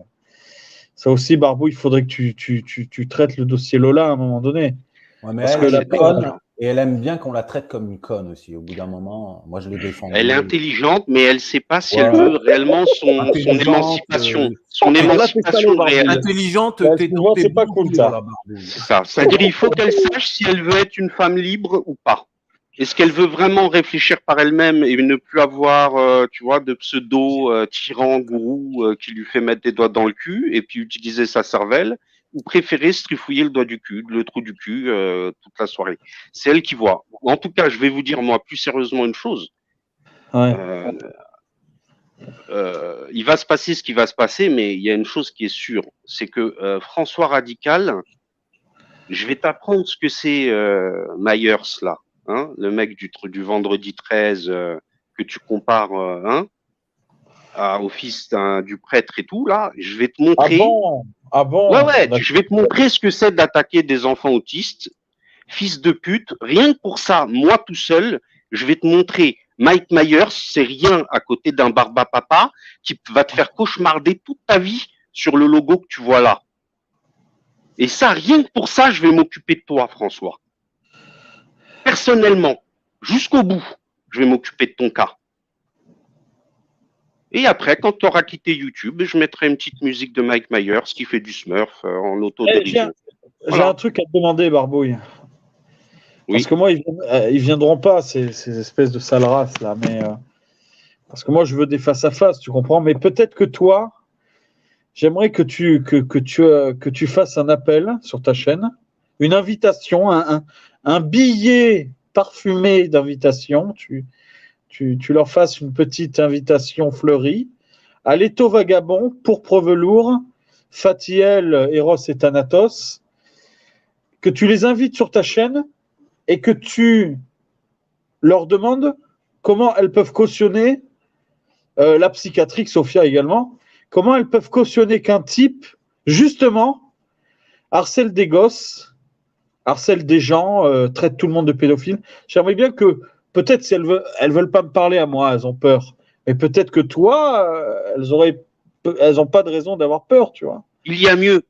ça aussi, Barbou, il faudrait que tu traites le dossier Lola à un moment donné. Ouais, mais Parce elle, que elle la est conne, conne, et elle aime bien qu'on la traite comme une conne aussi. Au bout d'un moment, moi je l'ai défendue. Elle est intelligente, mais elle ne sait pas si Ouais. elle veut réellement son Intelligente, émancipation. Son là, t'es émancipation salaud, Barbou. réelle. Intelligente, Ouais, t'es excuse-moi, c'est pas cool, ça. là, Barbou. C'est ça. C'est-à-dire il faut qu'elle sache si elle veut être une femme libre ou pas. Est-ce qu'elle veut vraiment réfléchir par elle-même et ne plus avoir, tu vois, de pseudo tyran gourou qui lui fait mettre des doigts dans le cul et puis utiliser sa cervelle, ou préférer se trifouiller le doigt du cul, le trou du cul toute la soirée. C'est elle qui voit. En tout cas, je vais vous dire moi plus sérieusement une chose. Ouais. Il va se passer ce qui va se passer, mais il y a une chose qui est sûre, c'est que François Radical, je vais t'apprendre ce que c'est Myers là. Le mec du vendredi 13 que tu compares au fils du prêtre et tout, là, je vais te montrer. Ah bon Ouais, je vais te montrer ce que c'est d'attaquer des enfants autistes, fils de pute. Rien que pour ça, moi tout seul, je vais te montrer. Mike Myers, c'est rien à côté d'un barbapapa qui va te faire cauchemarder toute ta vie sur le logo que tu vois là. Et ça, rien que pour ça, je vais m'occuper de toi, François. Personnellement, jusqu'au bout, je vais m'occuper de ton cas. Et après, quand tu auras quitté YouTube, je mettrai une petite musique de Mike Myers qui fait du Smurf en autodérision. J'ai un truc à te demander, Barbouille. Oui. Parce que moi, ils viendront pas, ces espèces de sales races là. Mais parce que moi, je veux des face à face, tu comprends. Mais peut-être que toi, j'aimerais que tu fasses un appel sur ta chaîne, une invitation, un billet parfumé d'invitation. Tu leur fasses une petite invitation fleurie à Leto Vagabond, Pourpre Velours, Fatiel, Eros et Thanatos, que tu les invites sur ta chaîne et que tu leur demandes comment elles peuvent cautionner, la psychiatrique, Sophia également, comment elles peuvent cautionner qu'un type, justement, harcèle des gosses, harcèle des gens, traite tout le monde de pédophile. J'aimerais bien que, peut-être si elles veulent pas me parler à moi, elles ont peur, mais peut-être que toi, elles n'ont pas de raison d'avoir peur, tu vois. Il y a mieux,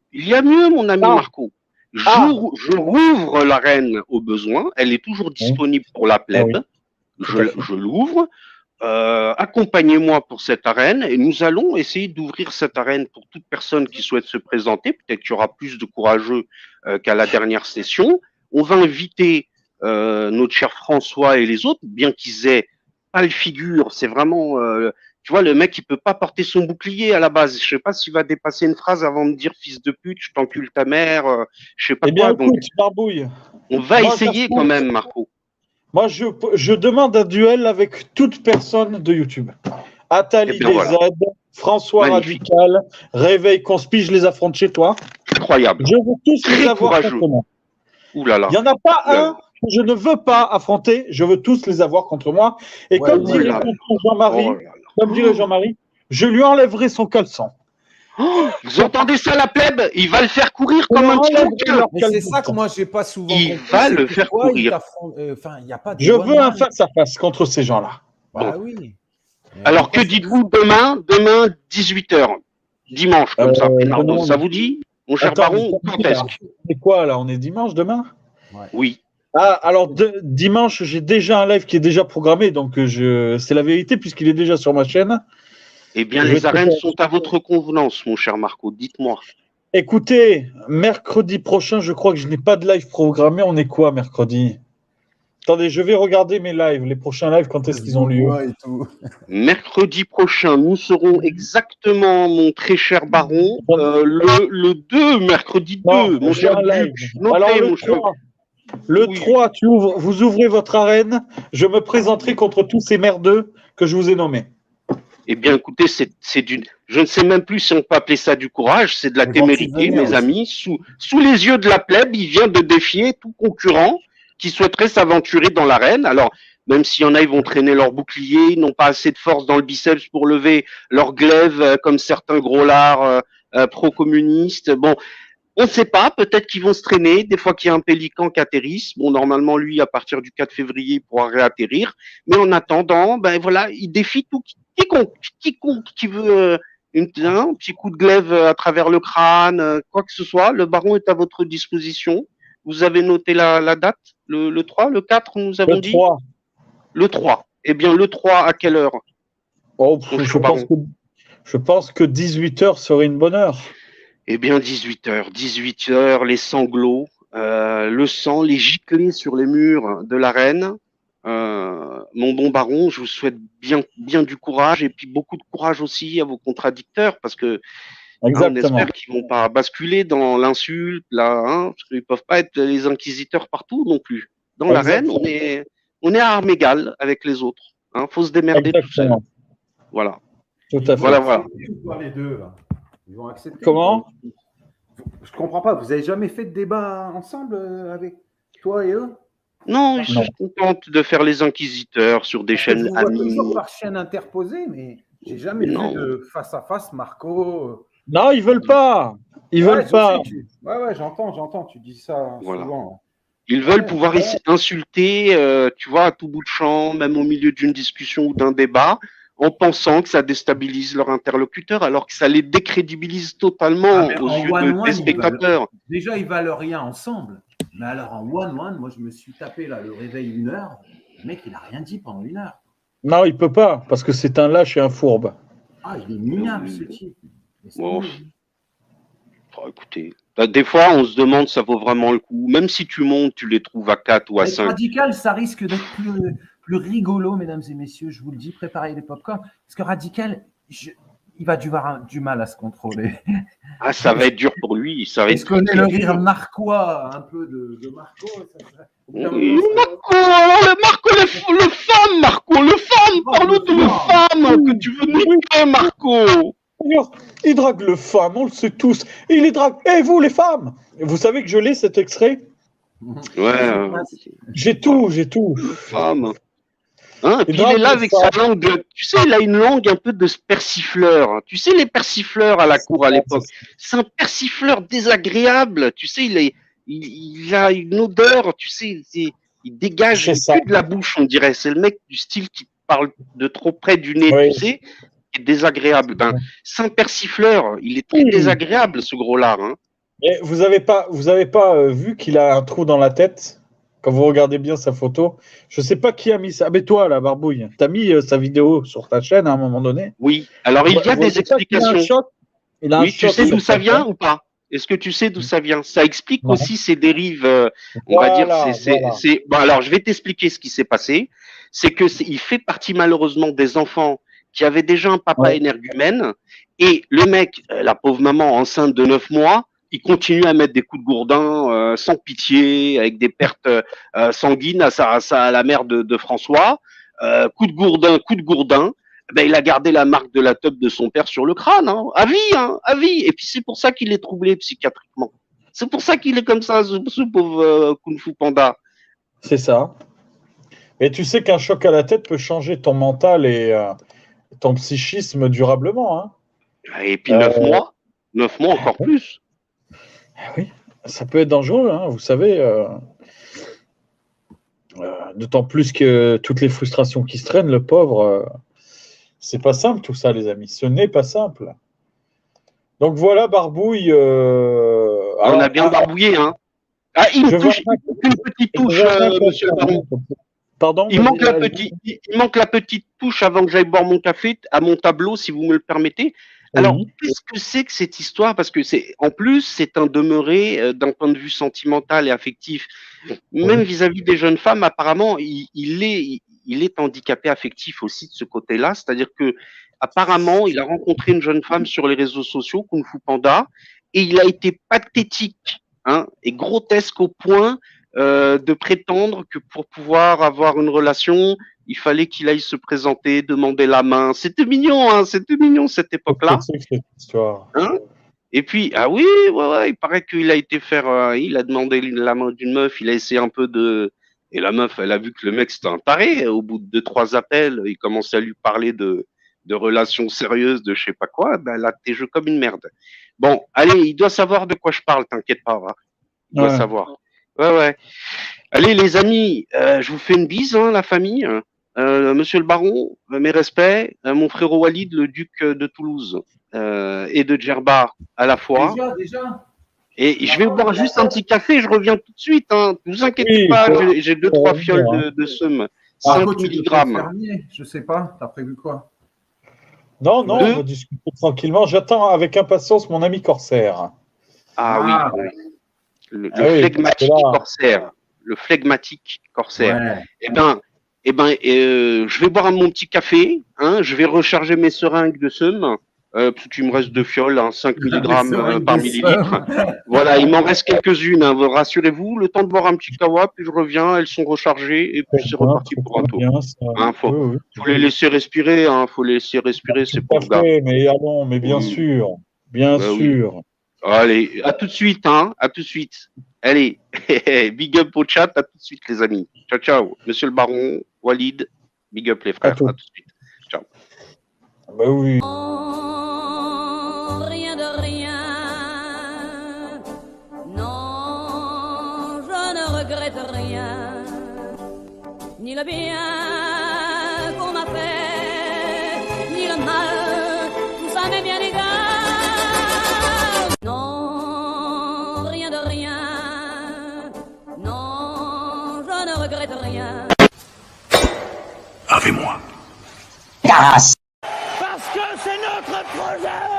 mon ami Marco. Je rouvre l'arène au besoin. Elle est toujours disponible pour la plèbe. Je l'ouvre. Accompagnez-moi pour cette arène et nous allons essayer d'ouvrir cette arène pour toute personne qui souhaite se présenter. Peut-être qu'il y aura plus de courageux qu'à la dernière session. On va inviter notre cher François et les autres, bien qu'ils aient pas le figure. C'est vraiment... tu vois, le mec, il peut pas porter son bouclier à la base. Je sais pas s'il va dépasser une phrase avant de dire fils de pute, je t'encule ta mère, je sais pas Eh bien, quoi. écoute, Donc, Barbouille. on va essayer quand même, Marco. Moi, je demande un duel avec toute personne de YouTube. Atali Eh bien, voilà. DZ, François Magnifique. Radical, Réveil Conspi, je les affronte chez toi. Incroyable. Je veux tous les Très avoir courageux. contre moi. Ouh là là. Il n'y en a pas Ouh là là. un que je ne veux pas affronter, je veux tous les avoir contre moi. Et Ouais, comme ouais, dirait là. Jean-Marie, Oh là là. comme dirait Jean-Marie, je lui enlèverai son caleçon. Vous entendez ça, la plèbe? Il va le faire courir On comme un petit enlèverait bouquin. leur Mais c'est caleçon. ça que moi, j'ai pas souvent Il compris. va c'est le que faire toi, courir. il y a pas de Je veux un one-man. face-à-face contre ces gens-là. Bah oui. Mais Alors, pourquoi que dites-vous demain, 18h, dimanche, comme ça, Bernardo, demain, ça vous dit, mon cher Attends, baron, quand est-ce que... C'est quoi là? On est dimanche demain? Oui. Ah, alors dimanche, j'ai déjà un live qui est déjà programmé, donc c'est la vérité puisqu'il est déjà sur ma chaîne. Eh bien, Je les te arènes fais- sont à votre convenance, mon cher Marco, dites-moi. Écoutez, mercredi prochain, je crois que je n'ai pas de live programmé. On est quoi mercredi? Attendez, je vais regarder mes lives, les prochains lives, quand est-ce qu'ils ont lieu? Ouais, et tout. Mercredi prochain, nous serons exactement, mon très cher baron, le 2, mercredi 2, Non, mon j'ai cher un live. Duc. Notez, Alors mon le cher... 3, le Oui. 3 vous ouvrez votre arène, je me présenterai contre tous ces merdeux que je vous ai nommés. Eh bien, écoutez, c'est d'une... Je ne sais même plus si on peut appeler ça du courage, c'est de la Mais quand tu témérité, venais mes aussi. amis. Sous les yeux de la plèbe, il vient de défier tout concurrent qui souhaiterait s'aventurer dans l'arène. Alors, même s'il y en a, ils vont traîner leur bouclier, ils n'ont pas assez de force dans le biceps pour lever leur glaive, comme certains gros lards pro-communistes. Bon, on ne sait pas, peut-être qu'ils vont se traîner, des fois qu'il y a un pélican qui atterrisse. Bon, normalement, lui, à partir du 4 février, il pourra réatterrir. Mais en attendant, ben voilà, il défie quiconque qui veut un petit coup de glaive à travers le crâne, quoi que ce soit. Le baron est à votre disposition. Vous avez noté la date, le 3, le 4, nous avons Le dit 3. Le 3. Eh bien, le 3, à quelle heure? Oh, je pense que 18h serait une bonne heure. Eh bien, 18h. 18h, les sanglots, le sang, les giclées sur les murs de l'arène. Mon bon baron, je vous souhaite bien du courage et puis beaucoup de courage aussi à vos contradicteurs parce que on espère qu'ils vont pas basculer dans l'insulte, là, parce qu'ils peuvent pas être les inquisiteurs partout non plus. Dans l'arène, on est à armes égales avec les autres. Faut se démerder tout seul. Voilà. Tout à fait. Voilà. Les deux, là. Ils vont accepter. Comment? Je comprends pas. Vous avez jamais fait de débat ensemble avec toi et eux? Non, ils se contentent de faire les inquisiteurs sur des chaînes amies. Toujours par chaîne interposée, mais j'ai jamais vu de face à face, Marco. Non, ils veulent pas. Ils veulent pas. Ouais, j'entends. Tu dis ça souvent. Ils veulent pouvoir insulter, tu vois, à tout bout de champ, même au milieu d'une discussion ou d'un débat, en pensant que ça déstabilise leur interlocuteur, alors que ça les décrédibilise totalement aux yeux des spectateurs. Déjà, ils valent rien ensemble. Mais alors en one-one, moi je me suis tapé là le réveil 1 heure. Le mec, il a rien dit pendant 1 heure. Non, il peut pas, parce que c'est un lâche et un fourbe. Ah, il est minable ce type. Écoutez, des fois on se demande ça vaut vraiment le coup. Même si tu montes, tu les trouves à 4 ou à 5. Radical, ça risque d'être plus rigolo, mesdames et messieurs. Je vous le dis, préparez les pop-corn. Parce que Radical, il va avoir du mal à se contrôler. Ah, ça va être dur pour lui. Est-ce qu'on est le rire narquois un peu de Marco? Marco, le femme, Marco, le femme. Parle-nous de le femme que tu veux niquer, Marco. Il drague le femme, on le sait tous. Il les drague. Et vous, les femmes? Vous savez que je l'ai, cet extrait? Ouais. J'ai tout. Le femme. Et puis il est là avec sa langue, tu sais, il a une langue un peu de persifleur. Tu sais, les persifleurs à la cour à l'époque, c'est un persifleur désagréable. Tu sais, il a une odeur, tu sais, il dégage plus de la bouche, on dirait. C'est le mec du style qui parle de trop près du nez, tu sais, qui est désagréable. C'est un persifleur, il est très désagréable, ce gros-là. Et vous avez pas vu qu'il a un trou dans la tête? Quand vous regardez bien sa photo, je ne sais pas qui a mis ça. Ah, mais toi, là, Barbouille, tu as mis sa vidéo sur ta chaîne à un moment donné? Oui, alors il y a des explications. Oui, tu sais d'où ça vient ou pas? Est-ce que tu sais d'où ça vient? Ça explique aussi ces dérives, on va dire. Bon, alors, je vais t'expliquer ce qui s'est passé. C'est qu'il fait partie malheureusement des enfants qui avaient déjà un papa énergumène. Et le mec, la pauvre maman enceinte de 9 mois, il continue à mettre des coups de gourdin sans pitié, avec des pertes sanguines à la mère de François. Coup de gourdin. Ben, il a gardé la marque de la teub de son père sur le crâne, à vie. Et puis c'est pour ça qu'il est troublé psychiatriquement. C'est pour ça qu'il est comme ça, ce pauvre Kung Fu Panda. C'est ça. Et tu sais qu'un choc à la tête peut changer ton mental et ton psychisme durablement. Et puis 9 mois 9 mois encore plus. Oui, ça peut être dangereux, vous savez. D'autant plus que toutes les frustrations qui se traînent, le pauvre, c'est pas simple tout ça, les amis. Ce n'est pas simple. Donc voilà, Barbouille. On a bien barbouillé, Ah, il me touche une petite touche, monsieur le baron. Pardon? Il manque la petite touche avant que j'aille boire mon café à mon tableau, si vous me le permettez. Alors, qu'est-ce que c'est que cette histoire? Parce que en plus, c'est un demeuré d'un point de vue sentimental et affectif. Même vis-à-vis des jeunes femmes, apparemment, il est handicapé affectif aussi de ce côté-là. C'est-à-dire que, apparemment, il a rencontré une jeune femme sur les réseaux sociaux, Kung Fu Panda, et il a été pathétique, et grotesque au point de prétendre que pour pouvoir avoir une relation, il fallait qu'il aille se présenter, demander la main. C'était mignon, cette époque-là. C'est cette histoire. Et puis, oui, il paraît qu'il a été il a demandé la main d'une meuf, il a essayé un peu de Et la meuf, elle a vu que le mec, c'était un taré. Au bout de 2-3 appels, il commençait à lui parler de relations sérieuses, de je sais pas quoi. Ben là, t'es jeu comme une merde. Bon, allez, il doit savoir de quoi je parle, t'inquiète pas. Va. Il doit Ouais. savoir. Ouais. Allez, les amis, je vous fais une bise, hein, la famille. Monsieur le baron, mes respects. Mon frérot Walid, le duc de Toulouse et de Djerba à la fois. Déjà. Et je vais boire juste un petit café, je reviens tout de suite. Hein. Ne vous inquiétez pas, j'ai 2-3 fioles de seum. 5 milligrammes. Je sais pas, t'as prévu quoi? Non, on va discuter tranquillement. J'attends avec impatience mon ami Corsaire. Ah oui. Le flegmatique Corsaire. Le flegmatique Corsaire. Ouais. Je vais boire mon petit café. Hein, je vais recharger mes seringues de seum. Parce qu'il me reste 2 fioles, hein, 5 mg par millilitre. Voilà, il m'en reste quelques-unes. Hein, rassurez-vous, le temps de boire un petit kawa, puis je reviens, elles sont rechargées, et puis c'est reparti pour un tour. Hein, faut les laisser respirer, c'est pour le gars. Mais bien sûr, bien sûr. Oui. Allez, à tout de suite, hein, à tout de suite. Allez, big up au chat, à tout de suite les amis. Ciao, ciao. Monsieur le baron, Walid, big up les frères, à tout de suite. Ciao. Bah oui. Rien de rien, non, je ne regrette rien, ni le bien qu'on m'a fait, ni le mal, tout ça m'est bien égal. Non, rien de rien, non, je ne regrette rien. Avec moi. Parce que c'est notre projet.